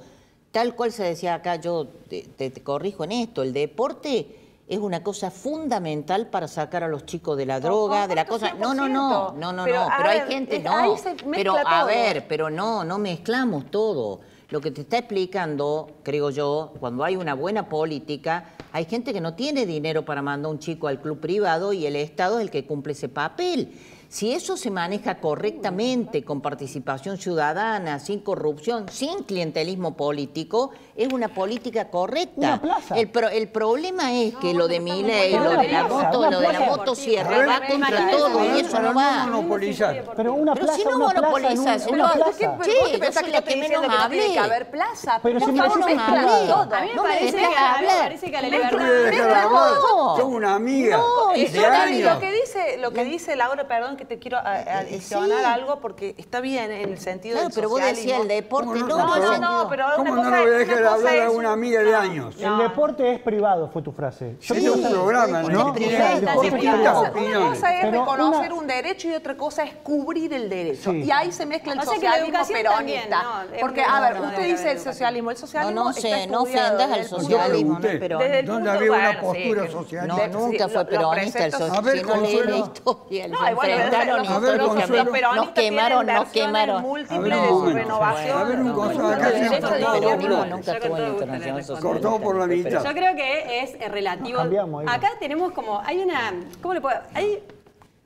tal cual se decía acá, yo te corrijo en esto, el deporte es una cosa fundamental para sacar a los chicos de la droga, de la cosa... No, pero hay gente, pero no mezclamos todo. Lo que te está explicando, creo yo, cuando hay una buena política, hay gente que no tiene dinero para mandar a un chico al club privado y el Estado es el que cumple ese papel. Si eso se maneja correctamente, con participación ciudadana, sin corrupción, sin clientelismo político, es una política correcta. El problema es que lo de Milei, lo de la motosierra, va contra todo y eso no va. Pero una plaza, si no monopolizas, ¿qué pensás que la que menos hable? Tiene que haber plaza. Pero si a mí me parece que a la libertad... Son una amiga de años. Lo que dice dice Laura, perdón que te quiero adicionar algo porque está bien en el sentido del pero vos decías el deporte, no, pero ¿cómo una no cosa lo voy a es- dejar una cosa hablar a es una amiga de años? El deporte es privado, fue tu frase. Sí, es un programa, ¿no? Una cosa es Pero reconocer un derecho y otra cosa es cubrir el derecho. Sí. Y ahí se mezcla el O sea que la socialismo educación peronista. también, ¿no? Porque, Es a un ver, modo usted de dice ver el socialismo. El socialismo No, está no estudiado ofendas al desde el punto- socialismo, no es peronista. desde el ¿Dónde punto- había una bueno, postura sí, socialista? No, nunca fue peronista el socialismo. A ver, Si no lee la Consuelo. historia, No, y bueno, enfrentaron los Consuelo. peronistas nos quemaron, tienen nos quemaron. múltiples A ver, de un su momento. renovación. A ver, un Consuelo, acá El se derecho cortó del por peronismo la- nunca estuvo en la Internacional Socialista. cortado por la mitad. Yo creo que es relativo. Cambiamos ahí. Acá tenemos como, hay una, ¿cómo le puedo? Hay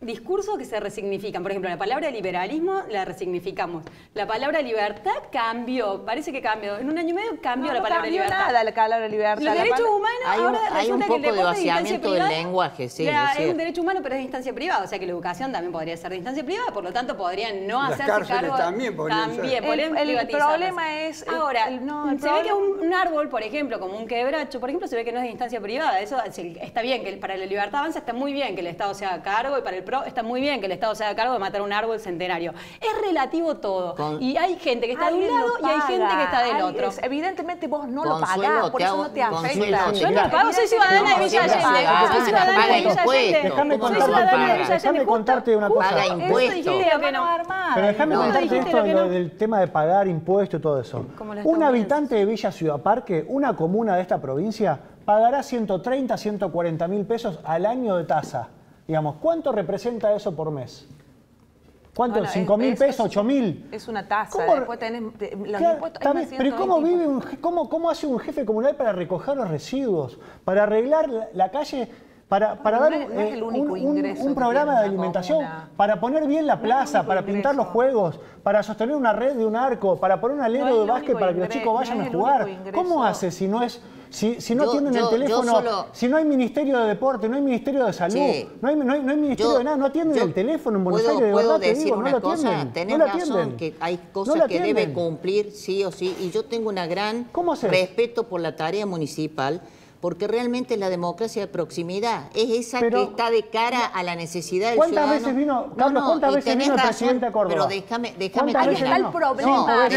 discursos que se resignifican. Por ejemplo, la palabra liberalismo la resignificamos. La palabra libertad cambió, parece que cambió. En un año y medio cambió la palabra cambió libertad. nada la palabra libertad. Los La derechos palabra- humanos Hay un- ahora hay un resulta que poco el de deporte es instancia vaciamiento del privada. lenguaje, sí, Ya, es es un cierto. derecho humano, pero es de instancia privada. O sea que la educación también podría ser de instancia privada, por lo tanto podrían no Las hacerse cárceles cargo. también podrían ser. podrían El privatizarlas. problema es... Ahora, el se ve que un árbol, por ejemplo, como un quebracho, por ejemplo, se ve que no es de instancia privada. Eso está bien, que para la libertad avanza está muy bien que el Estado se haga cargo, y para el PRO está muy bien que el Estado se haga cargo de matar un árbol centenario. Es relativo todo. Y hay gente que está de un Alguien lado lo y hay gente que está del paga. otro. Evidentemente vos no lo Consuelo, pagás, por te eso hago- no te Consuelo, afecta. te Yo no Claro. pago, soy ciudadana de Villa Allende. Soy ciudadana de Villa Allende. Déjame Soy contarte, ciudadana de Villa déjame Allende. contarte una cosa. Paga Eso impuestos. dijiste lo que no. Pero déjame No, contarte dijiste esto lo que no. del tema de pagar impuestos y todo eso. Como los Un estadounidenses. habitante de Villa Ciudad Parque, una comuna de esta provincia, pagará 130, 140 mil pesos al año de tasa. Digamos, ¿cuánto representa eso por mes? ¿Cuánto? Bueno, ¿5 mil eso pesos? es- ¿8 mil? Es una tasa, ¿Cómo- después tenés los Claro, impuestos. está es bien, más pero ¿cómo 120 vive cómo hace un jefe comunal para recoger los residuos, para arreglar la calle, para dar no es el único ingreso un que programa tiene de una alimentación, comuna. para poner bien la plaza, para pintar los juegos, para sostener una red de un arco, para poner un alero No es de el básquet único para que los ingreso, chicos vayan no a es el jugar? único ingreso. ¿Cómo hace si no es... Si no Yo- tienen el yo teléfono, solo- si no hay Ministerio de Deporte, no hay Ministerio de Salud, Sí. no hay Ministerio Yo- de nada, no atienden yo el teléfono en Buenos puedo- Aires, de puedo verdad te decir digo, no una lo cosa, atienden. tenés no lo razón, atienden. que hay No cosas lo que debe atienden. cumplir sí o sí, y yo tengo una gran ¿Cómo haces? respeto por la tarea municipal, porque realmente la democracia de proximidad es esa Pero- que está de cara a la necesidad del ¿Cuántas ciudadano. veces vino, Carlos, cuántas y veces tenés vino el razón, presidente a Córdoba? Pero déjame ¿Cuántas Ahí veces está el vino? problema, No, Pablo. El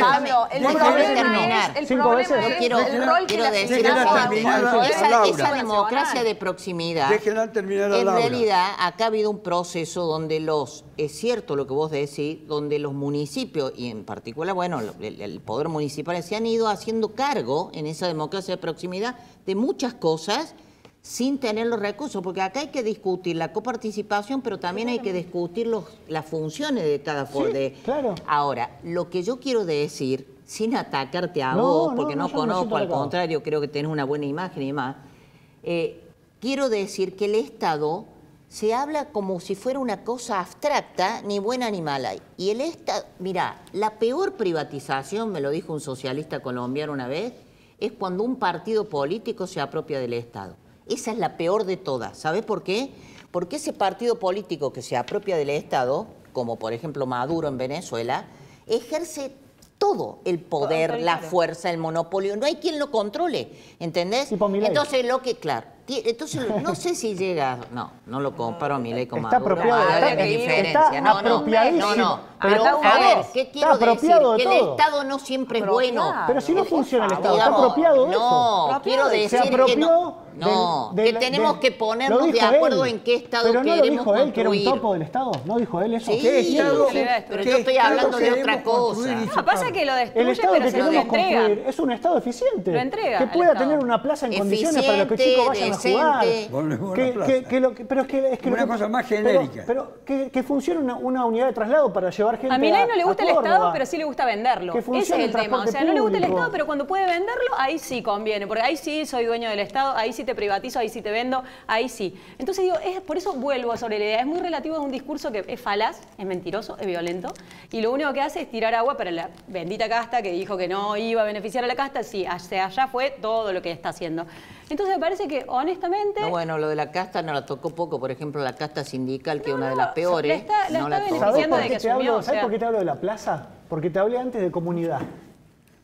déjame problema terminar. es el 5 problema veces. es Yo quiero- el rol que quiero la decir ciudad algo. juega. Terminar, esa Laura. democracia de proximidad. Déjenla terminar a En Laura. realidad, acá ha habido un proceso donde es cierto lo que vos decís, donde los municipios, y en particular, bueno, el poder municipal se han ido haciendo cargo en esa democracia de proximidad de muchas cosas sin tener los recursos, porque acá hay que discutir la coparticipación, pero también hay que discutir las funciones de cada poder. claro. Ahora, lo que yo quiero decir, sin atacarte a No, vos, no, porque no, no yo no me conozco, siento al atacado. contrario, creo que tenés una buena imagen y demás, quiero decir que el Estado se habla como si fuera una cosa abstracta, ni buena ni mala. Y el Estado, mirá, la peor privatización, me lo dijo un socialista colombiano una vez, es cuando un partido político se apropia del Estado. Esa es la peor de todas. ¿Sabés por qué? Porque ese partido político que se apropia del Estado, como por ejemplo Maduro en Venezuela, ejerce todo el poder, la fuerza, el monopolio. No hay quien lo controle, ¿entendés? Entonces, entonces no sé si llega... No lo comparo a Milei con Está Maduro. apropiado, A ver, está- qué diferencia. está No, apropiadísimo. Pero, Está a ver, ¿qué quiero apropiado decir? de Que el todo. Estado no siempre es bueno. Pero si no funciona el Estado, Digamos, está apropiado de eso. No, quiero Se decir que apropió no, del- que tenemos que lo ponernos de dijo acuerdo él. en qué Estado Pero no lo queremos dijo él, que era un construir. topo del Estado. ¿No dijo él eso? Sí, pero yo estoy hablando de otra cosa. No, pasa que lo El destruye, Estado pero que se lo queremos entrega. construir es un Estado eficiente. Lo entrega que al pueda Estado. tener una plaza en condiciones para que los chicos vayan a jugar. Una cosa más genérica. Pero que funcione una unidad de traslado para llevar gente A Milei no le gusta el Córdoba. Estado, pero sí le gusta venderlo. Que Ese es funcione el el tema. O sea, transporte no le gusta el público. Estado, pero cuando puede venderlo, ahí sí conviene. Porque ahí sí soy dueño del Estado, ahí sí te privatizo, ahí sí te vendo, ahí sí. Entonces digo, por eso vuelvo sobre la idea. Es muy relativo a un discurso que es falaz, es mentiroso, es violento. Y lo único que hace es tirar agua para la bendita casta que dijo que no iba a beneficiar a la casta. Sí, hacia allá fue todo lo que está haciendo. Entonces me parece que, honestamente... No, bueno, lo de la casta no la tocó poco. Por ejemplo, la casta sindical, que es una de las peores, la no la está tocó. ¿Sabés por de qué que te asumió, hablo? o ¿Sabés sea- por qué te hablo de la plaza? Porque te hablé antes de comunidad.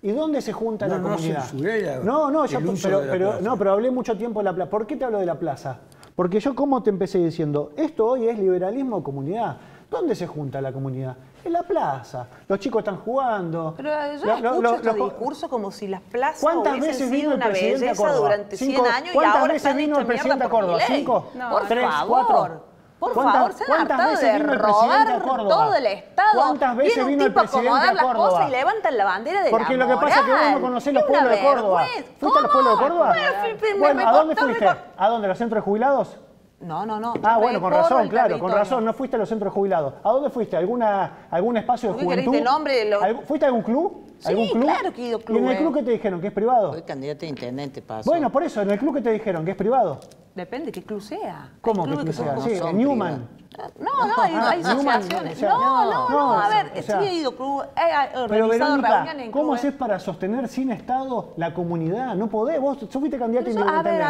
¿Y dónde se junta la comunidad? censuré No, el uso de la plaza. pero hablé mucho tiempo de la plaza. ¿Por qué te hablo de la plaza? Porque yo como te empecé diciendo, esto hoy es liberalismo o comunidad. ¿Dónde se junta la comunidad? En la plaza. Los chicos están jugando. Pero yo escucho estos discursos como si las plazas hubiesen sido una belleza durante 100 años y ahora veces vino el presidente a Córdoba? ¿5? No, ¿3? por favor. 4. Por favor, se han hartado de robar todo el Estado. ¿Cuántas veces vino el presidente a Córdoba? Las cosas y levantan la bandera de Porque la lo que pasa es que vos no conocés los pueblos de Córdoba. ¿Fuiste a los pueblos de Córdoba? Bueno, ¿a dónde fuiste? ¿A dónde? ¿A los centros de jubilados? No. Ah, bueno, con razón, claro, con razón. No fuiste a los centros de jubilados. ¿A dónde fuiste? ¿Algún espacio de juventud? ¿Fuiste a algún club? Sí, claro que he ido a clubes. ¿Y en el club que te dijeron? ¿Que es privado? Soy candidato a intendente, paso. Bueno, por eso, en el club que te dijeron, ¿que es privado? Depende qué club sea. ¿Cómo que club sea? Sí, en Newman. No, hay asociaciones. No, a ver, sí he ido a club, he organizado reuniones en ¿cómo haces para sostener sin Estado la comunidad? No podés, vos fuiste candidato a intendente.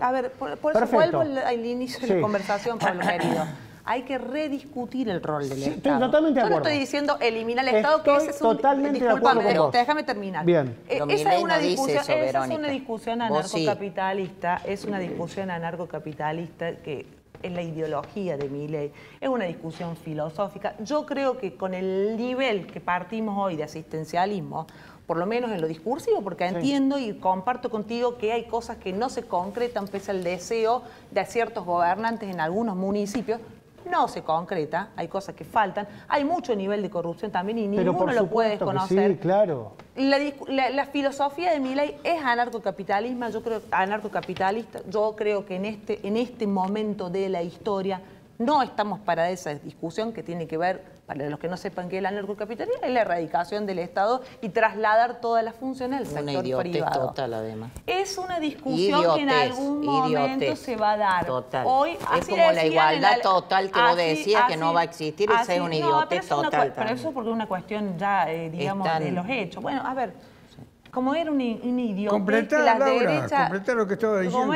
A ver, por eso vuelvo al inicio de la conversación, Pablo querido. Hay que rediscutir el rol del Estado. Estoy totalmente de acuerdo. Yo no estoy diciendo eliminar el Estado, que ese es un... totalmente de acuerdo con vos. Déjame terminar. Bien. Esa es una discusión anarcocapitalista, es una discusión anarcocapitalista que es la ideología de Milei, es una discusión filosófica. Yo creo que con el nivel que partimos hoy de asistencialismo, por lo menos en lo discursivo, porque entiendo y comparto contigo que hay cosas que no se concretan pese al deseo de ciertos gobernantes en algunos municipios. No se concreta, hay cosas que faltan, hay mucho nivel de corrupción también y ninguno lo puede desconocer. Sí, claro. La filosofía de Milei es anarcocapitalista. Yo creo que en este momento de la historia no estamos para esa discusión que tiene que ver, para los que no sepan qué es el anarcocapitalismo, es la erradicación del Estado y trasladar todas las funciones al sector privado. Una idiotez total, además. Es una discusión que en algún momento se va a dar. Total. Hoy, es como la igualdad total que vos decías que no va a existir, esa es una idiotez total. Pero eso porque es una cuestión ya, digamos, de los hechos. Bueno, a ver, como era una idiotez... Completá, Laura, completá lo que estaba diciendo.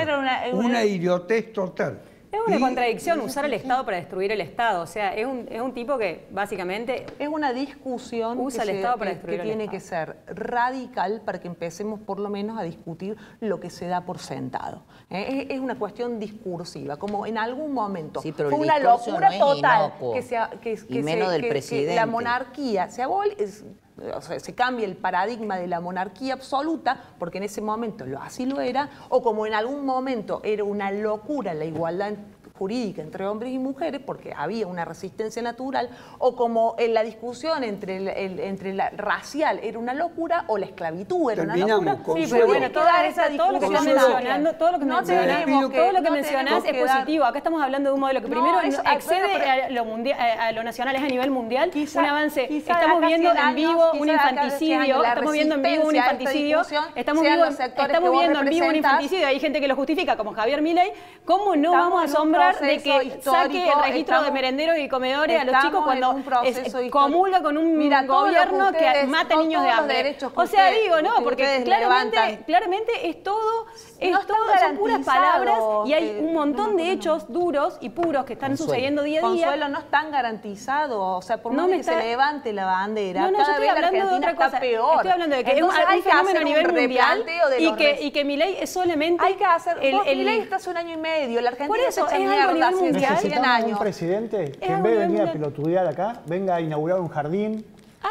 Una idiotez total. Es una contradicción usar el Estado para destruir el Estado. O sea, es un tipo que básicamente es una discusión usa el Estado para destruir que tiene que ser radical para que empecemos por lo menos a discutir lo que se da por sentado. Es una cuestión discursiva, como en algún momento pero fue una locura total que la monarquía se abole. O sea, se cambia el paradigma de la monarquía absoluta, porque en ese momento así lo era, o como en algún momento era una locura la igualdad jurídica entre hombres y mujeres, porque había una resistencia natural, o como en la discusión entre la racial era una locura, o la esclavitud era una locura. Sí, pero bueno, todo lo que mencionás es positivo. Acá estamos hablando de un modelo que primero excede a lo nacional, es a nivel mundial, un avance. Estamos viendo en vivo un infanticidio, estamos viendo en vivo un infanticidio, estamos viendo en vivo un infanticidio, hay gente que lo justifica, como Javier Milei. ¿Cómo no vamos a asombrar de que saque el registro de merenderos y comedores a los chicos cuando comulga con un gobierno que mata niños de hambre? O sea, digo, no, porque claramente es todo, son puras palabras y hay un montón de hechos duros y puros que están sucediendo día a día. Consuelo, no están garantizados, o sea, por más que se levante la bandera, cada vez la Argentina está peor. Estoy hablando de que es un fenómeno a nivel mundial y que Milei es solamente... Hay que hacer... Milei está hace un año y medio, la Argentina se echa mierda hace 100 años. Un presidente que en vez de venir a pelotudear acá, venga a inaugurar un jardín,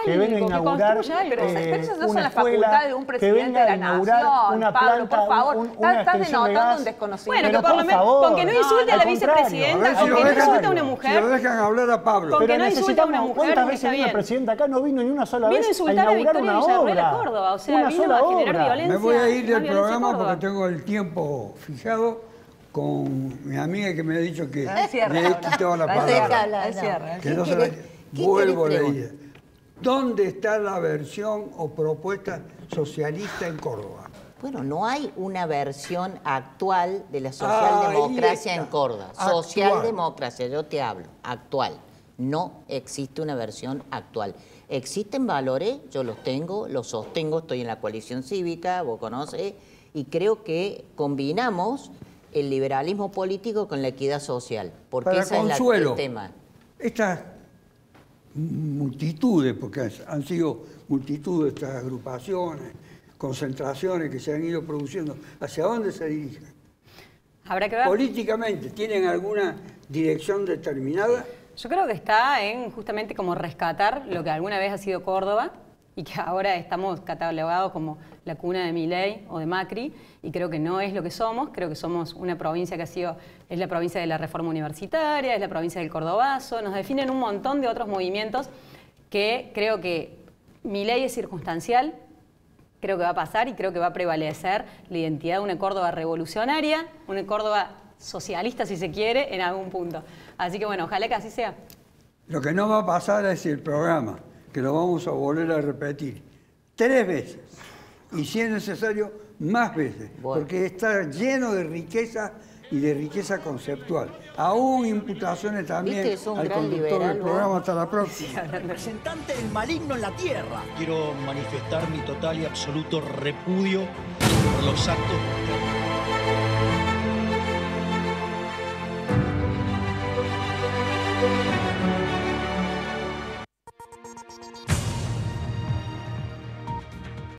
que venga a inaugurar pero esas no son las facultades de un presidente de la nación, una Pablo, planta, por favor, estás denotando un desconocimiento. Bueno, que por lo menos, con que no insulte a la vicepresidenta, con que no insulte a una mujer. Si lo dejan hablar a Pablo. Con que no insulte a una mujer, ¿cuántas veces vino el presidente acá? No vino ni una sola vez a insultar a Victoria Villarruel a Córdoba, o sea, vino a generar violencia. Me voy a ir del programa porque tengo el tiempo fijado con mi amiga que me ha dicho que le he quitado la palabra. Que no se la vuelvo a leer. ¿Dónde está la versión o propuesta socialista en Córdoba? Bueno, no hay una versión actual de la socialdemocracia en Córdoba. Socialdemocracia, yo te hablo, actual. No existe una versión actual. Existen valores, yo los tengo, los sostengo, estoy en la coalición cívica, vos conocés, y creo que combinamos el liberalismo político con la equidad social. Porque ese es el tema. Estas multitudes, porque han sido multitud de estas agrupaciones, concentraciones que se han ido produciendo, ¿hacia dónde se dirigen? Habrá que ver. Políticamente, ¿tienen alguna dirección determinada? Yo creo que está en justamente como rescatar lo que alguna vez ha sido Córdoba y que ahora estamos catalogados como la cuna de Milei o de Macri, y creo que no es lo que somos. Creo que somos una provincia que es la provincia de la reforma universitaria, es la provincia del cordobazo, nos definen un montón de otros movimientos que creo que Milei es circunstancial, creo que va a pasar y creo que va a prevalecer la identidad de una Córdoba revolucionaria, una Córdoba socialista, si se quiere, en algún punto. Así que bueno, ojalá que así sea. Lo que no va a pasar es el programa, que lo vamos a volver a repetir 3 veces, y si es necesario, más veces, porque está lleno de riqueza y de riqueza conceptual. Aún imputaciones también al conductor del programa. Hasta la próxima. Representante del maligno en la tierra. Quiero manifestar mi total y absoluto repudio por los actos terroristas.